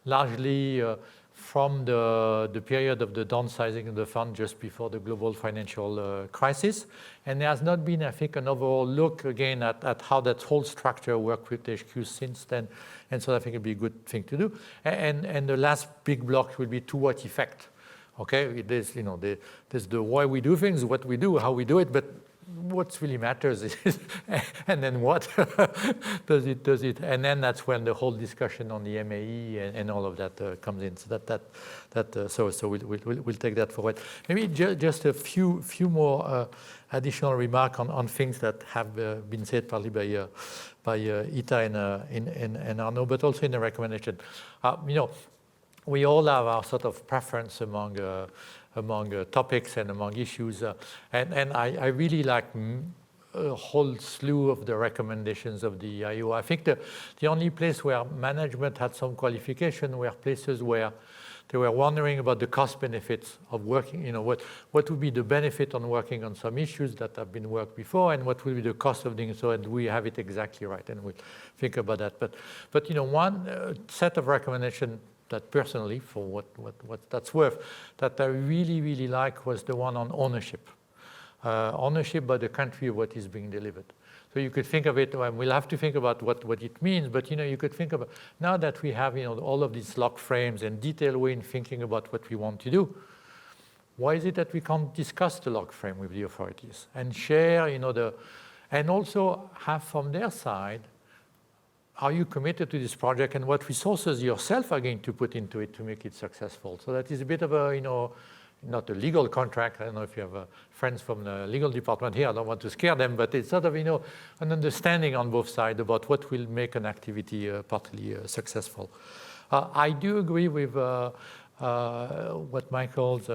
Speaker 5: largely from the period of the downsizing of the fund just before the global financial crisis. And there has not been, I think, an overall look again at how that whole structure worked with HQ since then. And so I think it'd be a good thing to do. And the last big block will be to what effect. Okay, there's, there's the why we do things, what we do, how we do it, but what really matters is, and then what does it, and then that's when the whole discussion on the MAE and all of that comes in. So so we'll take that forward. Maybe just a few more additional remarks on things that have been said partly by Ita and Arno, but also in the recommendation. We all have our sort of preference among topics and among issues. And I really like a whole slew of the recommendations of the IEO. I think the only place where management had some qualification were places where they were wondering about the cost benefits of working, what would be the benefit on working on some issues that have been worked before, and what will be the cost of doing so, and we have it exactly right, and we'll think about that. But one set of recommendations that personally, for what that's worth, that I really, really like was the one on ownership. Ownership by the country of what is being delivered. So you could think of it, we'll have to think about what it means, but you could think about, now that we have all of these log frames and detailed way in thinking about what we want to do, why is it that we can't discuss the log frame with the authorities and share, and also have from their side, are you committed to this project and what resources yourself are going to put into it to make it successful? So that is a bit of a, not a legal contract. I don't know if you have friends from the legal department here. I don't want to scare them, but it's sort of, an understanding on both sides about what will make an activity partly successful. I do agree with what Michael's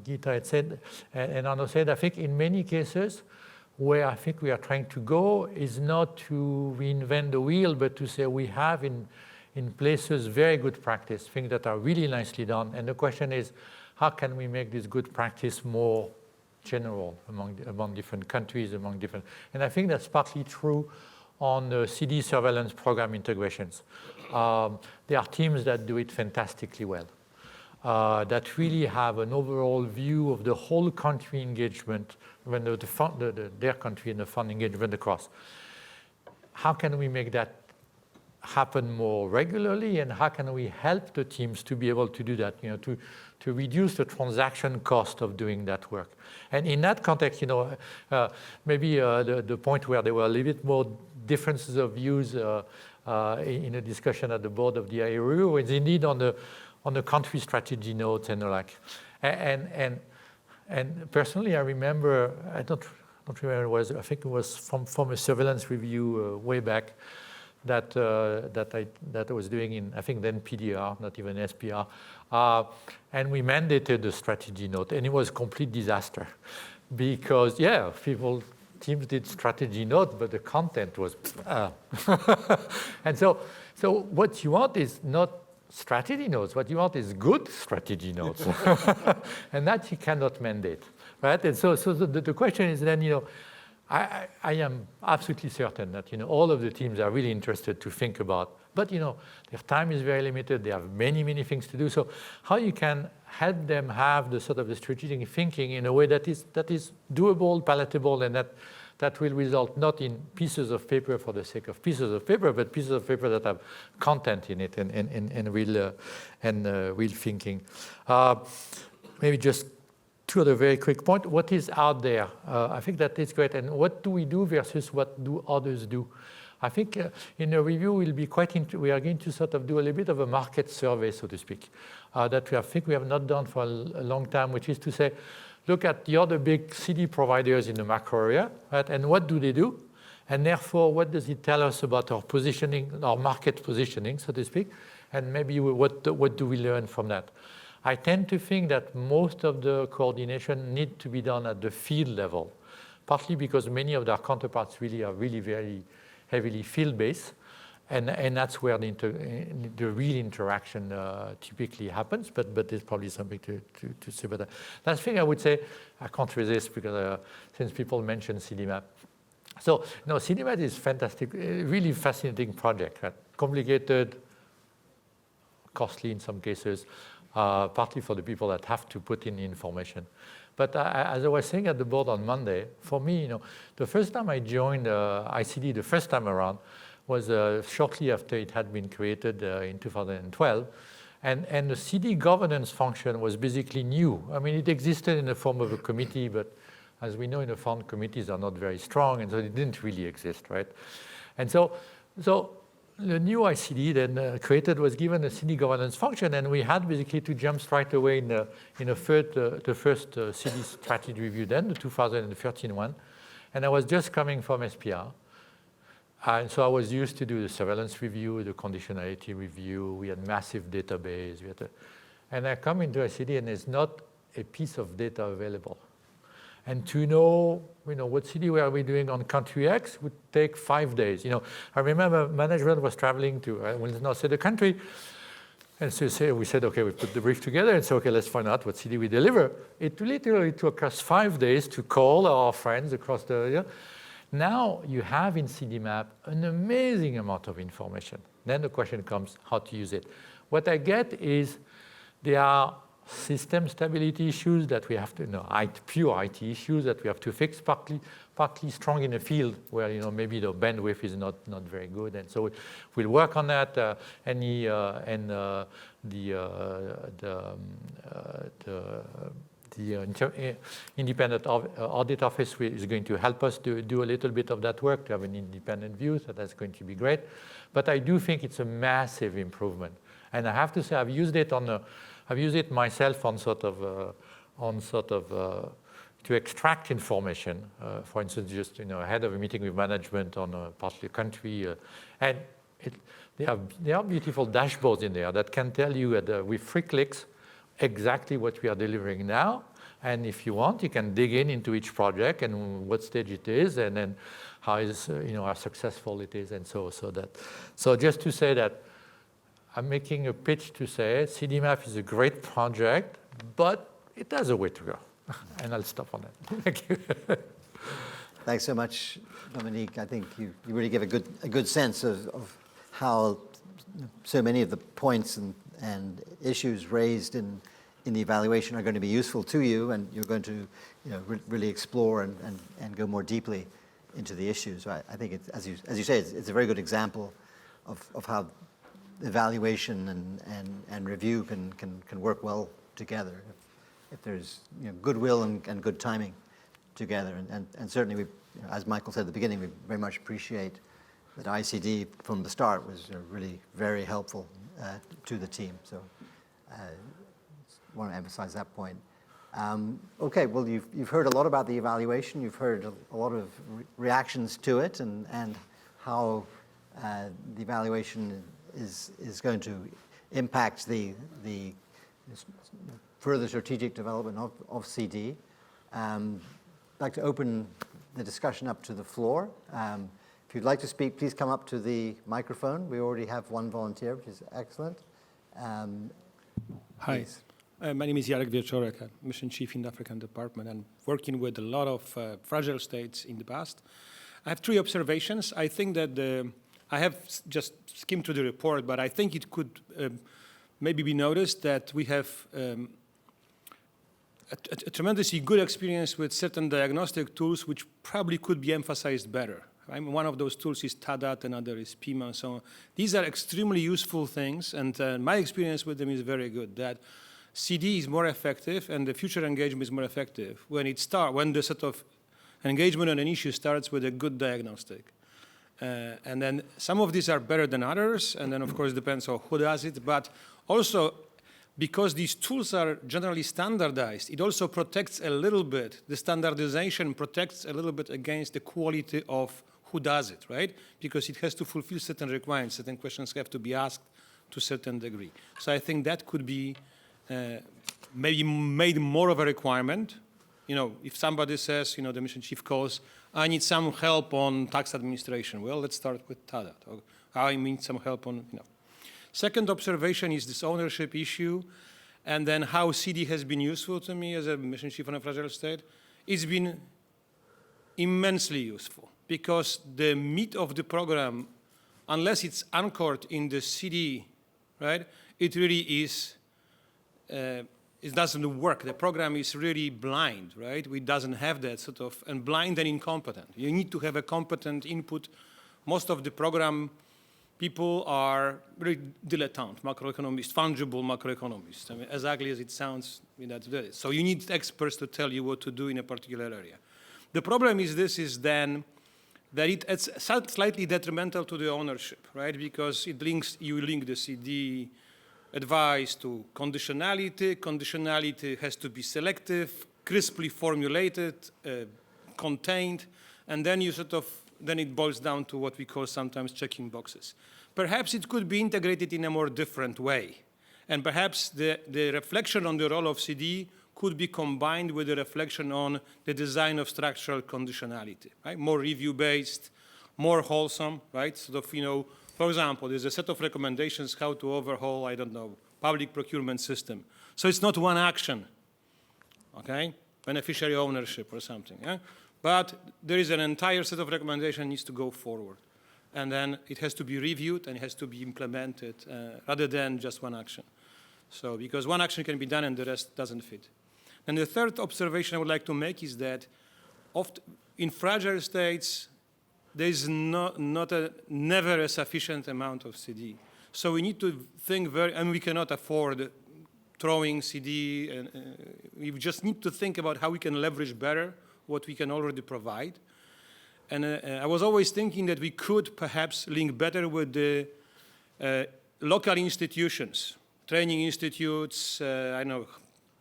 Speaker 5: Gita had said and Arno said. I think in many cases, where I think we are trying to go is not to reinvent the wheel, but to say we have in places very good practice, things that are really nicely done. And the question is, how can we make this good practice more general among different countries, and I think that's partly true on the CD surveillance program integrations. There are teams that do it fantastically well. That really have an overall view of the whole country engagement, when their country and the fund engagement across. How can we make that happen more regularly, and how can we help the teams to be able to do that, to reduce the transaction cost of doing that work? And in that context, maybe the point where there were a little bit more differences of views in a discussion at the board of the IEO is indeed on the country strategy notes and the like. And personally, I remember, I don't remember, I think it was from a surveillance review way back that I was doing in, I think then PDR, not even SPR. And we mandated the strategy note, and it was a complete disaster. Because, teams did strategy notes, but the content was, And so what you want is not strategy notes. What you want is good strategy notes. And that you cannot mandate, right? And so the question is then, I am absolutely certain that, all of the teams are really interested to think about, but, their time is very limited. They have many, many things to do. So how you can help them have the sort of the strategic thinking in a way that is doable, palatable, and that will result not in pieces of paper for the sake of pieces of paper, but pieces of paper that have content in it and real thinking. Maybe just two other very quick points. What is out there? I think that is great. And what do we do versus what do others do? I think in the review we are going to sort of do a little bit of a market survey, so to speak, that I think we have not done for a long time, which is to say, look at the other big CD providers in the macro area, right? And what do they do? And therefore, what does it tell us about our positioning, our market positioning, so to speak? And maybe what do we learn from that? I tend to think that most of the coordination need to be done at the field level, partly because many of their counterparts really are very heavily field-based, and that's where the real interaction typically happens, but there's probably something to say about that. Last thing I would say, I can't resist because since people mentioned CDMap. So, no, CityMap is fantastic, really fascinating project, right? Complicated, costly in some cases, partly for the people that have to put in the information. But as I was saying at the board on Monday, for me, the first time I joined ICD, the first time around, was shortly after it had been created in 2012. And the CD governance function was basically new. I mean, it existed in the form of a committee, but as we know, in the fund, committees are not very strong, and so it didn't really exist, right? And so the new ICD then created was given a CD governance function, and we had basically to jump right away in the first CD strategy review then, the 2013 one. And I was just coming from SPR. And so I was used to do the surveillance review, the conditionality review. We had massive database. And I come into ICD, and there's not a piece of data available. And to know, what CD were we doing on country X would take 5 days. I remember management was traveling to, I will not say the country, and so we said, okay, we put the brief together, and so, okay, let's find out what CD we deliver. It literally took us 5 days to call our friends across the area. Now you have in CDMap an amazing amount of information. Then the question comes how to use it. What I get is there are system stability issues that we have to, pure IT issues that we have to fix, partly strong in the field where maybe the bandwidth is not very good, and so we'll work on that. The independent audit office is going to help us to do a little bit of that work, to have an independent view, so that's going to be great. But I do think it's a massive improvement. And I have to say I've used it myself on sort of to extract information. For instance, just ahead of a meeting with management on a particular country, and there are beautiful dashboards in there that can tell you with 3 clicks exactly what we are delivering now. And if you want, you can dig into each project and what stage it is, and then how successful it is, and so just to say that I'm making a pitch to say CDMap is a great project, but it has a way to go. And I'll stop on that. Thank you.
Speaker 1: Thanks so much, Dominique. I think you really give a good sense of how so many of the points and issues raised in the evaluation are going to be useful to you, and you're going to really explore and go more deeply into the issues. I think it's, as you say, it's a very good example of how evaluation and review can work well together if there's goodwill and good timing together. And certainly, as Michael said at the beginning, we very much appreciate that ICD from the start was really very helpful to the team. So I want to emphasize that point. Okay, well, you've heard a lot about the evaluation. You've heard a lot of reactions to it and how the evaluation is going to impact the further strategic development of CD. I'd like to open the discussion up to the floor. If you'd like to speak, please come up to the microphone. We already have one volunteer, which is excellent.
Speaker 6: Hi, my name is Jarek Wieczorek, Mission Chief in the African Department, and working with a lot of fragile states in the past. I have 3 observations. I think that I have just skimmed through the report, but I think it could maybe be noticed that we have a tremendously good experience with certain diagnostic tools which probably could be emphasized better. One of those tools is TADAT, another is PIMA, and so on. These are extremely useful things, and my experience with them is very good, that CD is more effective and the future engagement is more effective when the sort of engagement on an issue starts with a good diagnostic. And then some of these are better than others, and then of course depends on who does it, but also because these tools are generally standardized, it also protects a little bit, the standardization protects a little bit against the quality of who does it, right? Because it has to fulfill certain requirements, certain questions have to be asked to a certain degree. So I think that could be maybe made more of a requirement. You know, if somebody says, you know, the mission chief calls, I need some help on tax administration. Well, let's start with TADAT. Or I need some help on, you know. Second observation is this ownership issue, and then how CD has been useful to me as a mission chief on a fragile state. It's been immensely useful because the meat of the program, unless it's anchored in the CD, right, it really is, it doesn't work. The program is really blind, right? It doesn't have that sort of, and blind and incompetent. You need to have a competent input. Most of the program people are really dilettante macroeconomists, fungible macroeconomists. I mean, as ugly as it sounds, that's it. So you need experts to tell you what to do in a particular area. The problem is this is then that it's slightly detrimental to the ownership, right? Because it links, you link the CD advice to conditionality. Conditionality has to be selective, crisply formulated, contained, and then you sort of, then it boils down to what we call sometimes checking boxes. Perhaps it could be integrated in a more different way. And perhaps the reflection on the role of CD could be combined with the reflection on the design of structural conditionality, right? More review-based, more wholesome, right? Sort of, you know, for example, there's a set of recommendations how to overhaul, I don't know, public procurement system. So it's not one action, okay? Beneficiary ownership or something, yeah? But there is an entire set of recommendations that needs to go forward. And then it has to be reviewed and it has to be implemented rather than just one action. So because one action can be done and the rest doesn't fit. And the third observation I would like to make is that in fragile states, there is never a sufficient amount of CD. So we need to think and we cannot afford throwing CD, and we just need to think about how we can leverage better what we can already provide. And I was always thinking that we could perhaps link better with the local institutions, training institutes, I know,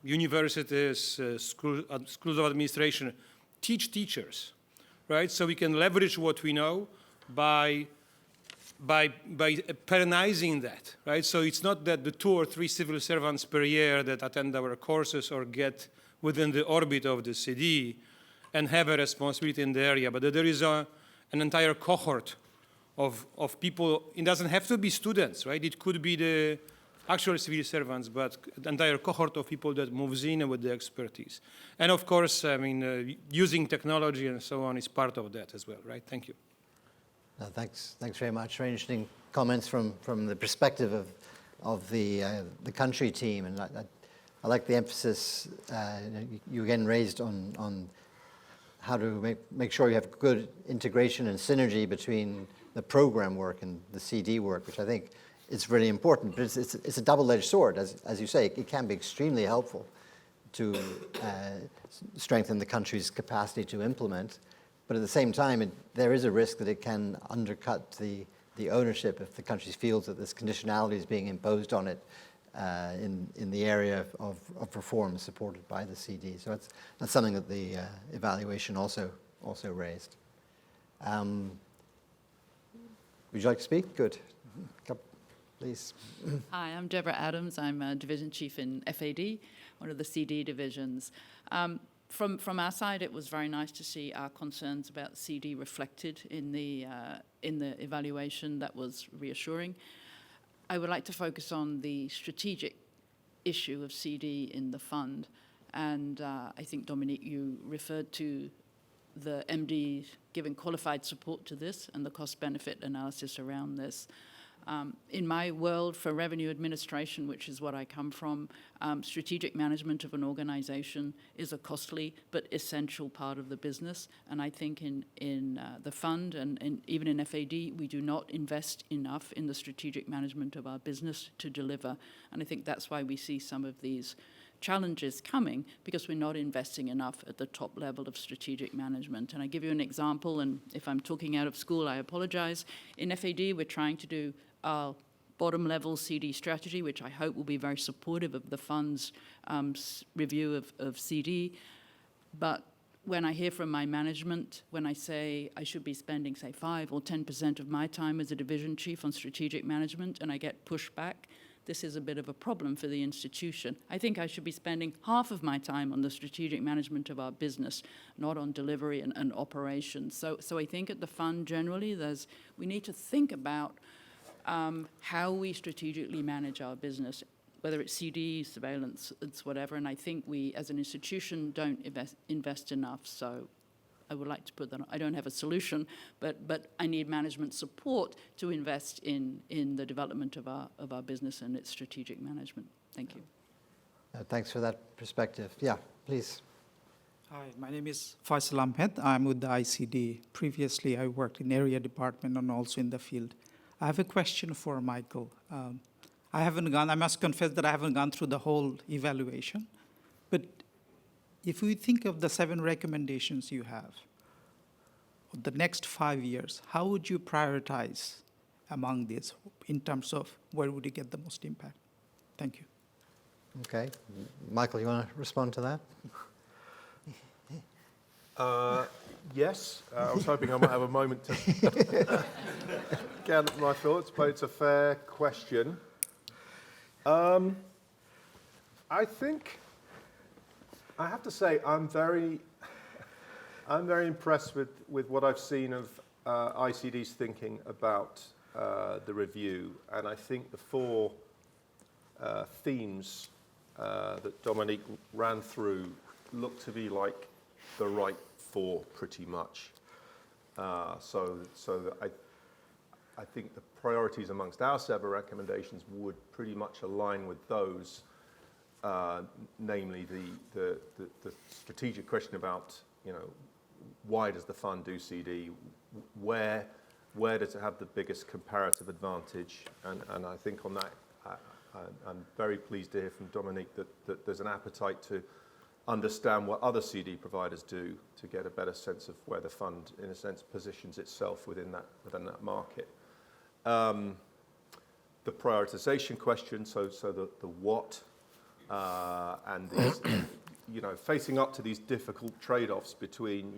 Speaker 6: universities, schools of administration, teach teachers, right? So we can leverage what we know by perenizing that, right? So it's not that the 2 or 3 civil servants per year that attend our courses or get within the orbit of the CD and have a responsibility in the area, but that there is an entire cohort of people. It doesn't have to be students, right? It could be the actual civil servants, but the entire cohort of people that moves in with the expertise. And of course, I mean, using technology and so on is part of that as well, right? Thank you.
Speaker 1: No, thanks very much. Very interesting comments from the perspective of the country team, and I like the emphasis you again raised on how to make sure you have good integration and synergy between the program work and the CD work, which I think is really important. But it's a double-edged sword, as you say. It can be extremely helpful to strengthen the country's capacity to implement, but at the same time, there is a risk that it can undercut the ownership if the country feels that this conditionality is being imposed on it in the area of reform supported by the CD. So that's something that the evaluation also raised. Would you like to speak? Good. Please.
Speaker 7: Hi, I'm Deborah Adams. I'm a division chief in FAD, one of the CD divisions. From our side, it was very nice to see our concerns about CD reflected in the evaluation. That was reassuring. I would like to focus on the strategic issue of CD in the fund. And I think, Dominique, you referred to the MD giving qualified support to this and the cost-benefit analysis around this. In my world, for revenue administration, which is what I come from, strategic management of an organization is a costly but essential part of the business. And I think in the fund and even in FAD, we do not invest enough in the strategic management of our business to deliver. And I think that's why we see some of these challenges coming because we're not investing enough at the top level of strategic management. And I give you an example, and if I'm talking out of school, I apologize. In FAD, we're trying to do our bottom level CD strategy, which I hope will be very supportive of the fund's review of CD. But when I hear from my management, when I say I should be spending, say, 5 or 10% of my time as a division chief on strategic management, and I get pushback, this is a bit of a problem for the institution. I think I should be spending half of my time on the strategic management of our business, not on delivery and operations. So I think at the fund generally, we need to think about how we strategically manage our business, whether it's CD, surveillance, it's whatever. And I think we, as an institution, don't invest enough. So I would like to put that on. I don't have a solution, but I need management support to invest in the development of our business and its strategic management. Thank you.
Speaker 1: Thanks for that perspective. Yeah, please.
Speaker 8: Hi, my name is Faisal Ahmed. I'm with the ICD. Previously, I worked in area department and also in the field. I have a question for Michael. I must confess that I haven't gone through the whole evaluation, but if we think of the 7 recommendations you have, the next 5 years, how would you prioritize among these in terms of where would you get the most impact? Thank you.
Speaker 1: Okay. Michael, you want to respond to that?
Speaker 2: Yes, I was hoping I might have a moment to gather my thoughts, but it's a fair question. I think I have to say I'm very impressed with what I've seen of ICD's thinking about the review, and I think the 4 themes that Dominique ran through look to be like the right 4 pretty much. So I think the priorities amongst our 7 recommendations would pretty much align with those, namely the strategic question about, why does the fund do CD? Where does it have the biggest comparative advantage? And I think on that, I'm very pleased to hear from Dominique that there's an appetite to understand what other CD providers do to get a better sense of where the fund, in a sense, positions itself within that market. The prioritization question, so the what, and these, facing up to these difficult trade-offs between,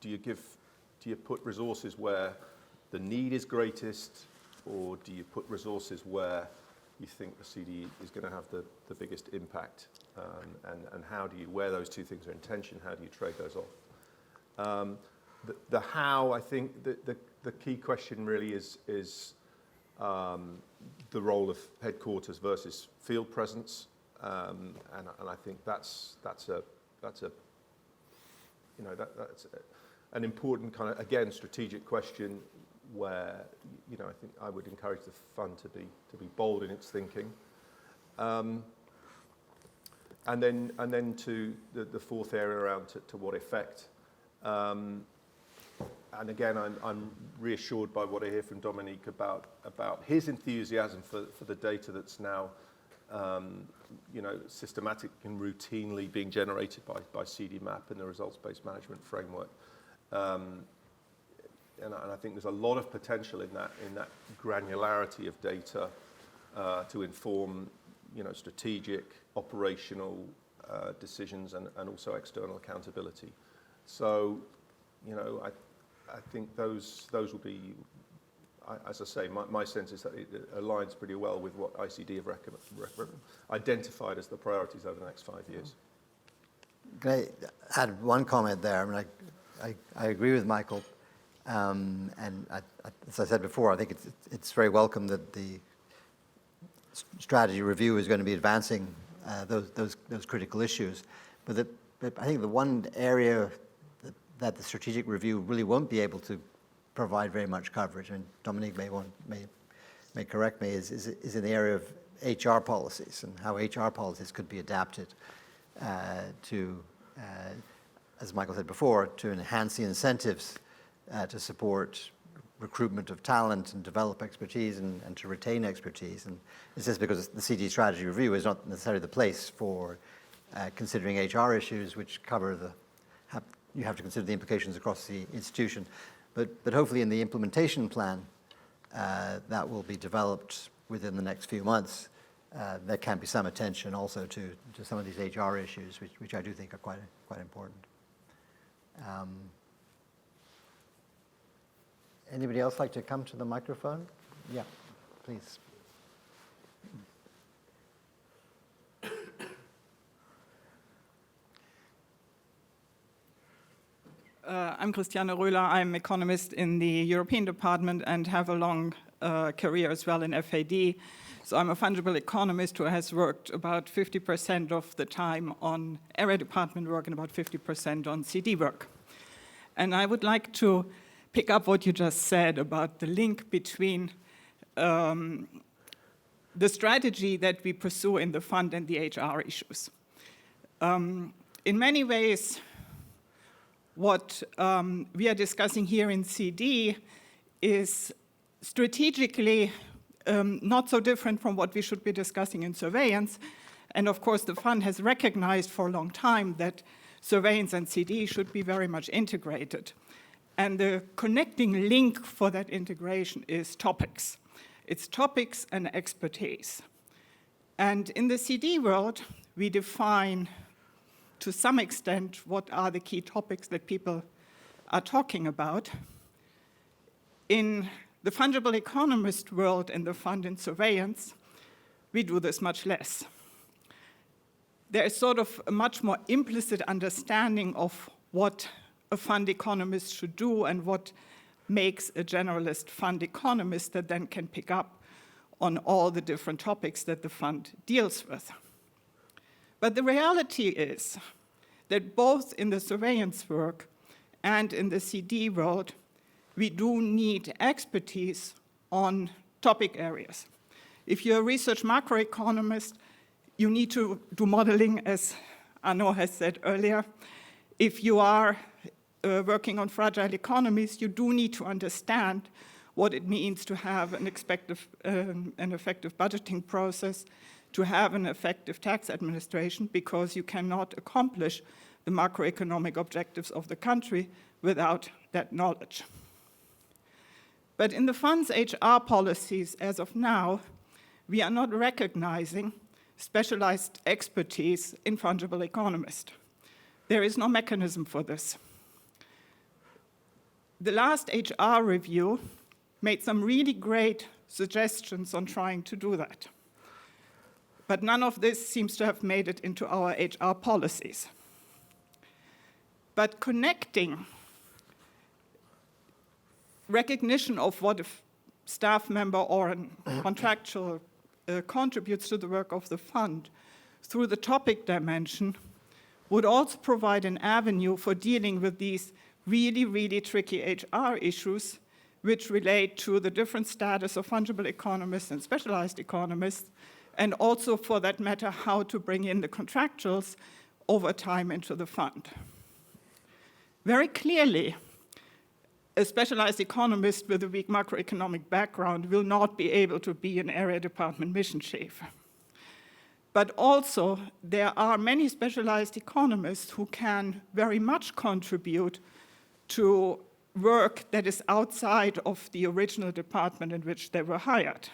Speaker 2: do you put resources where the need is greatest, or do you put resources where you think the CD is going to have the biggest impact, and how do you, where those 2 things are in tension, how do you trade those off? The how, I think the key question really is the role of headquarters versus field presence, and I think that's an important kind of, again, strategic question where I think I would encourage the fund to be bold in its thinking, and then to the 4th area around to what effect. And again, I'm reassured by what I hear from Dominique about his enthusiasm for the data that's now, systematic and routinely being generated by CDMap and the results-based management framework. And I think there's a lot of potential in that granularity of data to inform, strategic, operational decisions and also external accountability. So, I think those will be, as I say, my sense is that it aligns pretty well with what ICD have identified as the priorities over the next 5 years.
Speaker 1: Can I add one comment there? I mean, I agree with Michael, and as I said before, I think it's very welcome that the strategy review is going to be advancing those critical issues. But I think the one area that the strategic review really won't be able to provide very much coverage, and Dominique may correct me, is in the area of HR policies and how HR policies could be adapted to, as Michael said before, to enhance the incentives to support recruitment of talent and develop expertise and to retain expertise. And it's just because the CD strategy review is not necessarily the place for considering HR issues, which cover you have to consider the implications across the institution. But hopefully in the implementation plan that will be developed within the next few months, there can be some attention also to some of these HR issues, which I do think are quite important. Anybody else like to come to the microphone? Yeah, please.
Speaker 9: I'm Christiane Röhler. I'm economist in the European department and have a long career as well in FAD. So I'm a fungible economist who has worked about 50% of the time on area department work and about 50% on CD work. And I would like to pick up what you just said about the link between the strategy that we pursue in the fund and the HR issues. In many ways, what we are discussing here in CD is strategically not so different from what we should be discussing in surveillance. And of course, the fund has recognized for a long time that surveillance and CD should be very much integrated. And the connecting link for that integration is topics. It's topics and expertise. And in the CD world, we define to some extent what are the key topics that people are talking about. In the fungible economist world and the fund and surveillance, we do this much less. There is sort of a much more implicit understanding of what a fund economist should do and what makes a generalist fund economist that then can pick up on all the different topics that the fund deals with. But the reality is that both in the surveillance work and in the CD world, we do need expertise on topic areas. If you're a research macroeconomist, you need to do modeling, as Arno has said earlier. If you are working on fragile economies, you do need to understand what it means to have an effective budgeting process, to have an effective tax administration, because you cannot accomplish the macroeconomic objectives of the country without that knowledge. But in the fund's HR policies as of now, we are not recognizing specialized expertise in fungible economists. There is no mechanism for this. The last HR review made some really great suggestions on trying to do that. But none of this seems to have made it into our HR policies. But connecting recognition of what a staff member or a contractual contributes to the work of the fund through the topic dimension would also provide an avenue for dealing with these really, really tricky HR issues which relate to the different status of fungible economists and specialized economists, and also, for that matter, how to bring in the contractuals over time into the fund. Very clearly, a specialized economist with a weak macroeconomic background will not be able to be an area department mission chief. But also, there are many specialized economists who can very much contribute to work that is outside of the original department in which they were hired.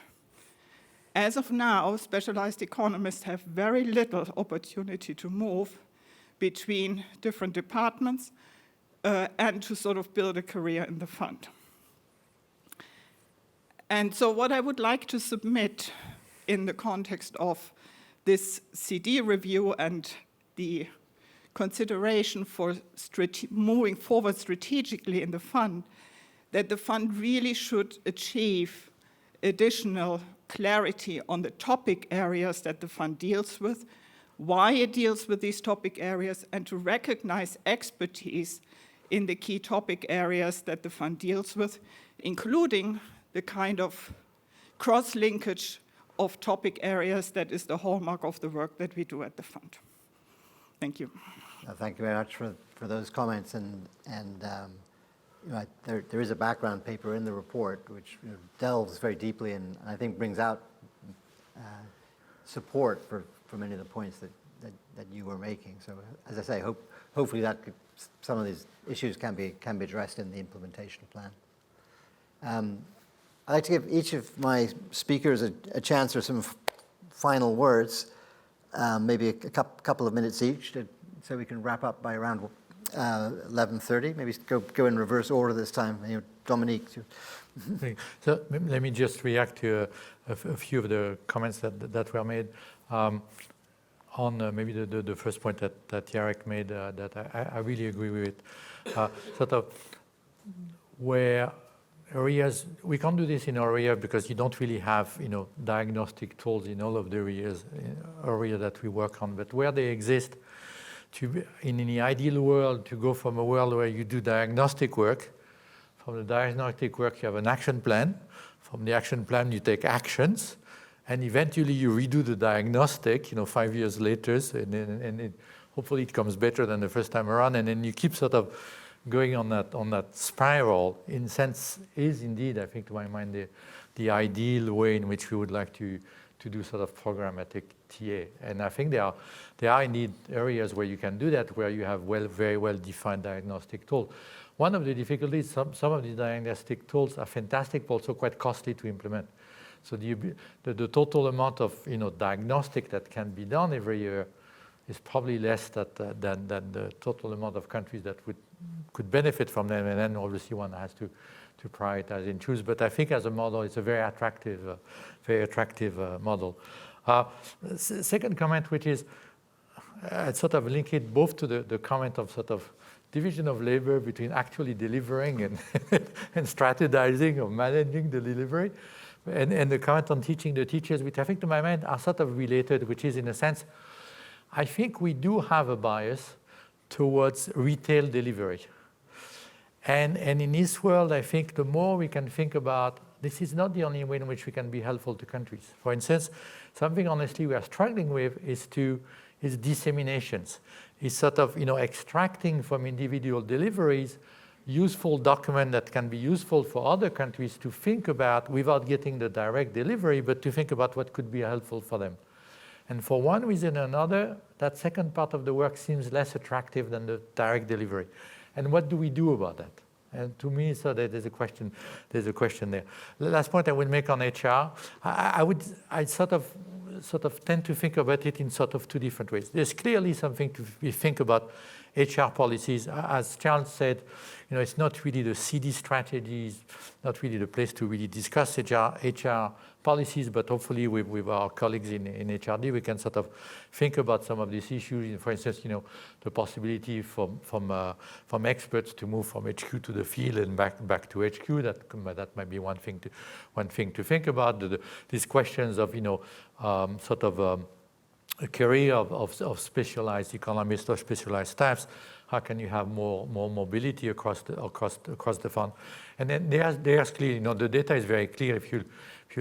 Speaker 9: As of now, specialized economists have very little opportunity to move between different departments and to sort of build a career in the fund. And so what I would like to submit in the context of this CD review and the consideration for moving forward strategically in the fund, that the fund really should achieve additional clarity on the topic areas that the fund deals with, why it deals with these topic areas, and to recognize expertise in the key topic areas that the fund deals with, including the kind of cross-linkage of topic areas that is the hallmark of the work that we do at the fund. Thank you.
Speaker 1: Thank you very much for those comments. And Right. There is a background paper in the report which delves very deeply and I think brings out support for many of the points that you were making. So as I say, hopefully some of these issues can be addressed in the implementation plan. I'd like to give each of my speakers a chance for some final words, maybe a couple of minutes each, so we can wrap up by around 11:30. Maybe go in reverse order this time. Dominique.
Speaker 5: So let me just react to a few of the comments that were made on maybe the first point that Jarek made that I really agree with it. Sort of where areas, we can't do this in our area because you don't really have diagnostic tools in all of the area that we work on, but where they exist, in the ideal world, to go from a world where you do diagnostic work, from the diagnostic work you have an action plan, from the action plan you take actions, and eventually you redo the diagnostic 5 years later, and hopefully it comes better than the first time around, and then you keep sort of going on that spiral. In a sense, is indeed, I think, to my mind, the ideal way in which we would like to do sort of programmatic TA. And I think there are indeed areas where you can do that, where you have very well-defined diagnostic tools. One of the difficulties, some of these diagnostic tools are fantastic, but also quite costly to implement. So the total amount of diagnostic that can be done every year is probably less than the total amount of countries that could benefit from them. And then obviously one has to prioritize and choose. But I think as a model, it's a very attractive model. Second comment, which is, I'd sort of link it both to the comment of sort of division of labor between actually delivering and strategizing or managing the delivery, and the comment on teaching the teachers, which I think to my mind are sort of related, which is in a sense, I think we do have a bias towards retail delivery. And in this world, I think the more we can think about, this is not the only way in which we can be helpful to countries. For instance, something honestly we are struggling with is disseminations. Is sort of extracting from individual deliveries useful document that can be useful for other countries to think about without getting the direct delivery, but to think about what could be helpful for them. And for one reason or another, that second part of the work seems less attractive than the direct delivery. And what do we do about that? And to me, so there's a question there. The last point I would make on HR, I sort of tend to think about it in sort of two different ways. There's clearly something we think about HR policies. As Charles said, it's not really the CD strategies, not really the place to really discuss HR policies, but hopefully with our colleagues in HRD, we can sort of think about some of these issues. For instance, the possibility from experts to move from HQ to the field and back to HQ. That might be one thing to think about. These questions of sort of a career of specialized economists or specialized staffs. How can you have more mobility across the fund? And then there's clearly, the data is very clear. If you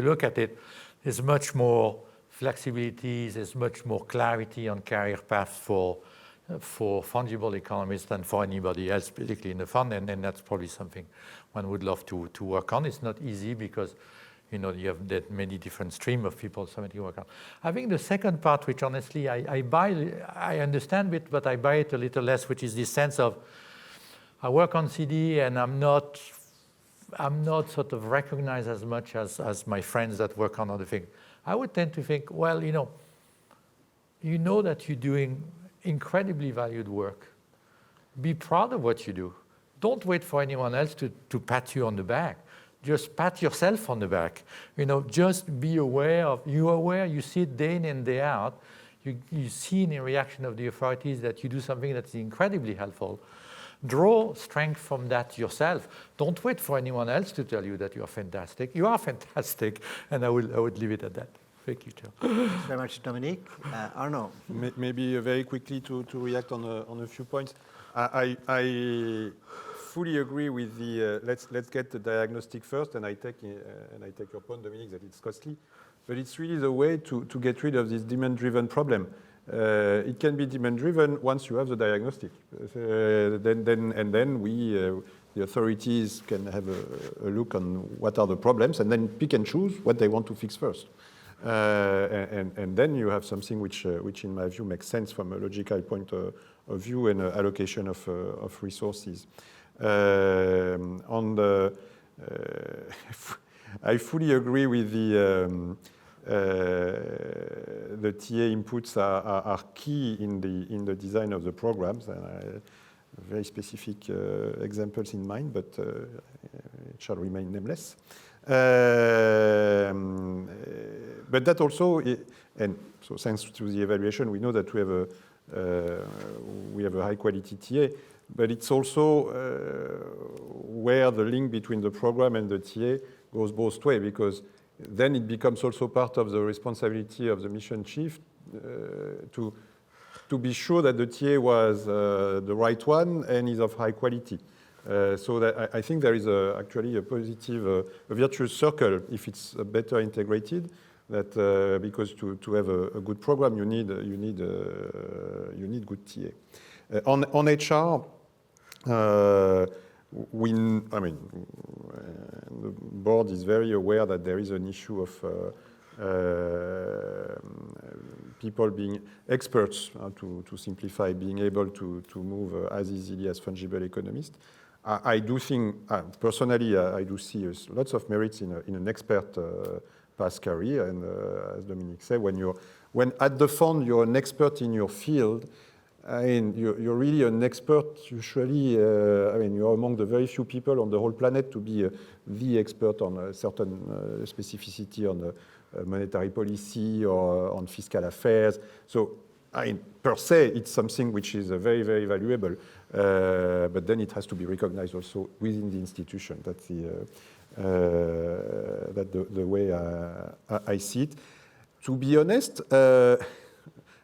Speaker 5: look at it, there's much more flexibility, there's much more clarity on career paths for fungible economists than for anybody else, particularly in the fund, and that's probably something one would love to work on. It's not easy because you have that many different streams of people, something to work on. I think the second part, which honestly I understand it, but I buy it a little less, which is this sense of I work on CD and I'm not sort of recognized as much as my friends that work on other things. I would tend to think, well, you know that you're doing incredibly valued work. Be proud of what you do. Don't wait for anyone else to pat you on the back. Just pat yourself on the back. Just be aware you see it day in and day out. You see in the reaction of the authorities that you do something that's incredibly helpful. Draw strength from that yourself. Don't wait for anyone else to tell you that you are fantastic. You are fantastic, and I would leave it at that. Thank you, Chair.
Speaker 1: Thank you very much, Dominique. Arno.
Speaker 4: Maybe very quickly to react on a few points. I fully agree with the let's get the diagnostic first, and I take your point, Dominique, that it's costly, but it's really the way to get rid of this demand-driven problem. It can be demand-driven once you have the diagnostic. Then we the authorities can have a look on what are the problems and then pick and choose what they want to fix first. And then you have something which in my view makes sense from a logical point of view and allocation of resources. I fully agree with the TA inputs are key in the design of the programs, and I have very specific examples in mind, but it shall remain nameless. But that also, and so thanks to the evaluation, we know that we have a high quality TA, but it's also where the link between the program and the TA goes both ways, because then it becomes also part of the responsibility of the mission chief to be sure that the TA was the right one and is of high quality. So that I think there is actually a positive, a virtuous circle if it's better integrated. That because to have a good program, you need good TA. On HR, the board is very aware that there is an issue of people being experts, to simplify, being able to move as easily as fungible economists. I do think, personally, I do see lots of merits in an expert past career, and as Dominique said, when at the fund you're an expert in your field, you're really an expert. Usually, you're among the very few people on the whole planet to be the expert on a certain specificity on monetary policy or on fiscal affairs. So, per se, it's something which is very, very valuable. But then it has to be recognized also within the institution. That's the way I see it. To be honest,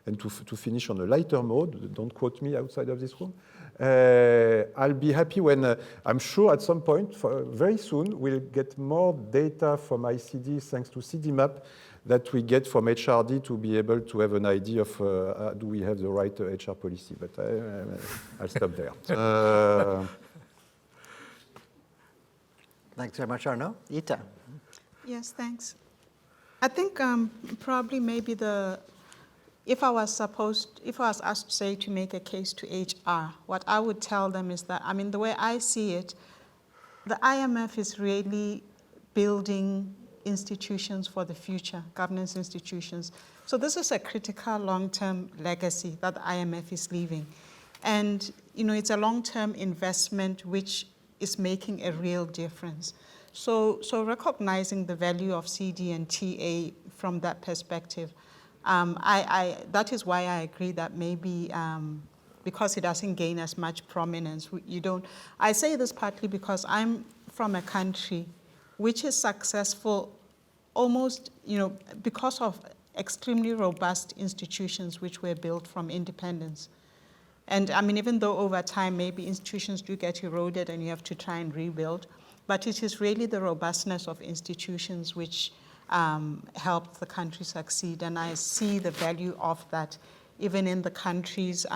Speaker 4: and to finish on a lighter mode, don't quote me outside of this room, I'll be happy when, I'm sure at some point, very soon, we'll get more data from ICD thanks to CDMap that we get from HRD to be able to have an idea of do we have the right HR policy. But I'll stop there.
Speaker 1: Thanks very much, Arno. Ita.
Speaker 3: Yes, thanks. I think probably maybe if I was asked, say, to make a case to HR, what I would tell them is that, the way I see it, the IMF is really building institutions for the future, governance institutions. So this is a critical long-term legacy that the IMF is leaving. And, it's a long-term investment which is making a real difference. So recognizing the value of CD and TA from that perspective, that is why I agree that maybe because it doesn't gain as much prominence, I say this partly because I'm from a country which is successful almost, because of extremely robust institutions which were built from independence. And even though over time maybe institutions do get eroded and you have to try and rebuild, but it is really the robustness of institutions which helped the country succeed. And I see the value of that even in the countries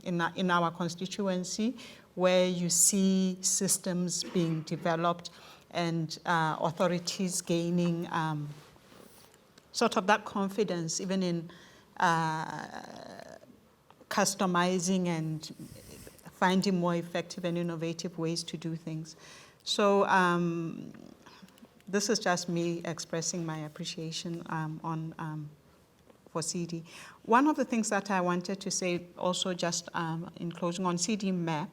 Speaker 3: in our constituency, where you see systems being developed and authorities gaining sort of that confidence, even in customizing and finding more effective and innovative ways to do things. So this is just me expressing my appreciation for CD. One of the things that I wanted to say also just in closing on CDMap,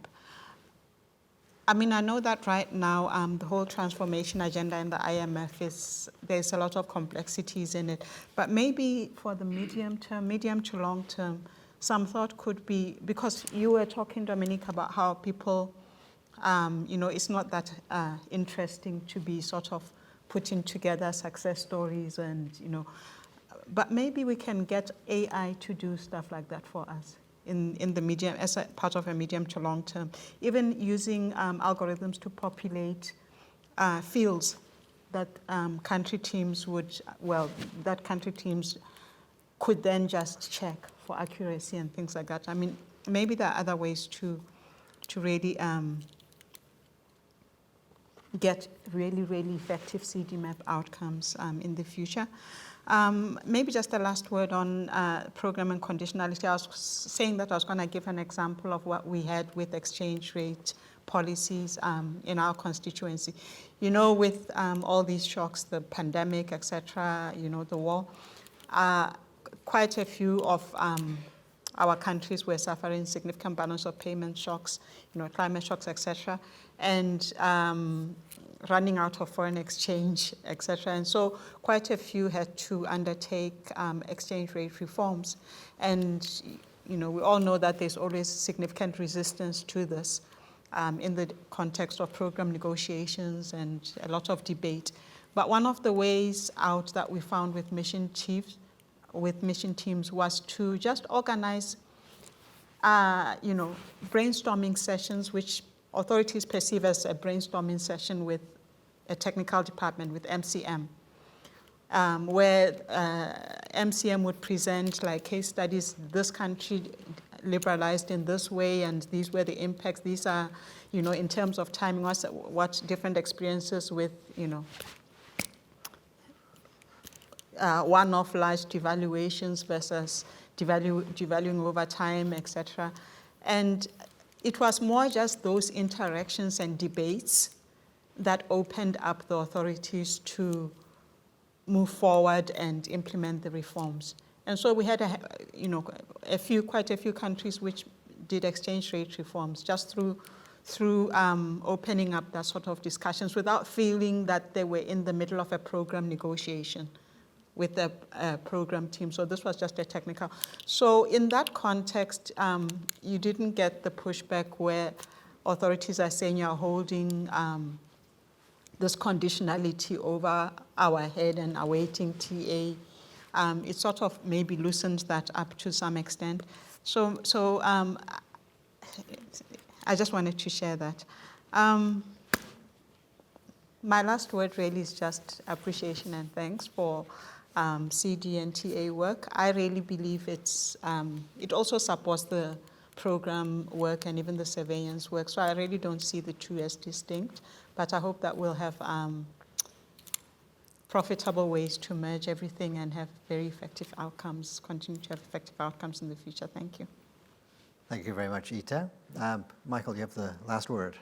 Speaker 3: I know that right now the whole transformation agenda in the IMF there's a lot of complexities in it, but maybe for the medium to long term, some thought could be, because you were talking, Dominique, about how people, it's not that interesting to be sort of putting together success stories and, but maybe we can get AI to do stuff like that for us in the medium, as a part of a medium to long term, even using algorithms to populate fields that country teams could then just check for accuracy and things like that. Maybe there are other ways to really get really, really effective CDMap outcomes in the future. Maybe just a last word on program and conditionality. I was saying that I was going to give an example of what we had with exchange rate policies in our constituency. You know, with all these shocks, the pandemic, etc., you know, the war, quite a few of our countries were suffering significant balance of payment shocks, you know, climate shocks, etc., and running out of foreign exchange, etc. And so quite a few had to undertake exchange rate reforms. And, you know, we all know that there's always significant resistance to this in the context of program negotiations and a lot of debate. But one of the ways out that we found with mission teams was to just organize, you know, brainstorming sessions, which authorities perceive as a brainstorming session with a technical department, with MCM, where MCM would present like case studies. This country liberalized in this way, and these were the impacts. These are, you know, in terms of timing, what different experiences with, you know, one-off large devaluations versus devaluing over time, etc. And it was more just those interactions and debates that opened up the authorities to move forward and implement the reforms. And so we had, quite a few countries which did exchange rate reforms just through opening up that sort of discussions without feeling that they were in the middle of a program negotiation with the program team. So this was just a technical. So in that context, you didn't get the pushback where authorities are saying you're holding this conditionality over our head and awaiting TA. It sort of maybe loosened that up to some extent. So I just wanted to share that. My last word really is just appreciation and thanks for CD and TA work. I really believe it also supports the program work and even the surveillance work. So I really don't see the two as distinct, but I hope that we'll have profitable ways to merge everything and have very effective outcomes, continue to have effective outcomes in the future. Thank you.
Speaker 1: Thank you very much, Ita. Michael, you have the last word.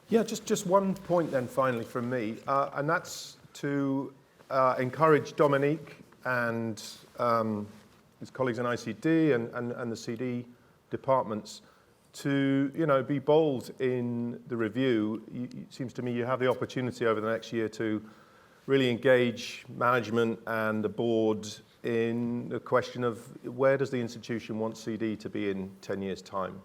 Speaker 2: Yeah, just one point then finally from me, and that's to encourage Dominique and his colleagues in ICD and the CD departments to, you know, be bold in the review. It seems to me you have the opportunity over the next year to really engage management and the board in the question of where does the institution want CD to be in 10 years' time.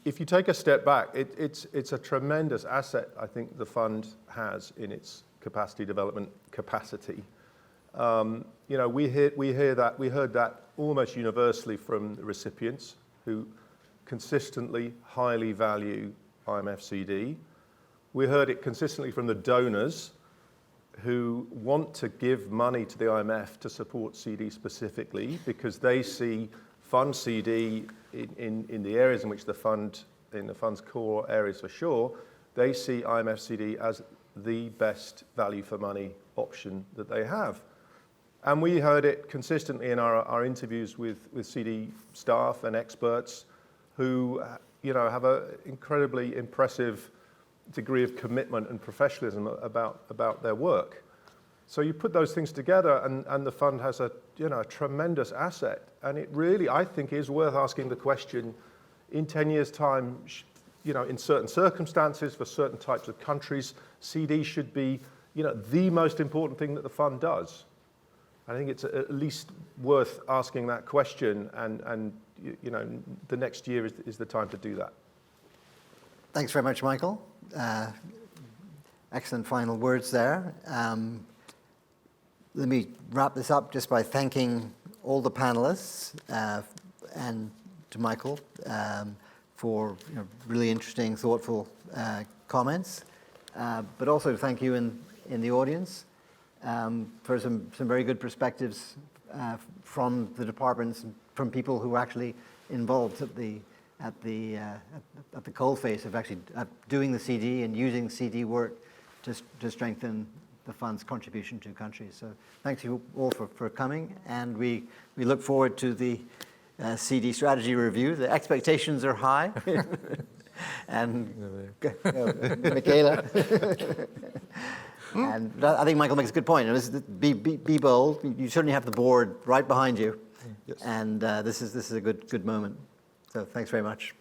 Speaker 2: If you take a step back, it's a tremendous asset I think the fund has in its capacity development capacity. You know, we heard that almost universally from the recipients who consistently highly value IMF-CD. We heard it consistently from the donors who want to give money to the IMF to support CD specifically because they see fund CD in the areas in which the fund's core areas for sure, they see IMF-CD as the best value for money option that they have. And we heard it consistently in our interviews with CD staff and experts who, you know, have an incredibly impressive degree of commitment and professionalism about their work. So you put those things together and the fund has a tremendous asset. And it really, I think, is worth asking the question, in 10 years' time, you know, in certain circumstances, for certain types of countries, CD should be, you know, the most important thing that the fund does. I think it's at least worth asking that question, and you know, the next year is the time to do that.
Speaker 1: Thanks very much, Michael. Excellent final words there. Let me wrap this up just by thanking all the panelists and to Michael for really interesting, thoughtful comments, but also to thank you in the audience for some very good perspectives from the departments, from people who were actually involved at at the coalface of actually doing the CD and using CD work to strengthen the fund's contribution to countries. So thanks you all for coming, and we look forward to the CD strategy review. The expectations are high. And Michaela. And I think Michael makes a good point. Be bold. You certainly have the board right behind you.
Speaker 4: Yes.
Speaker 1: And this is a good moment. So thanks very much.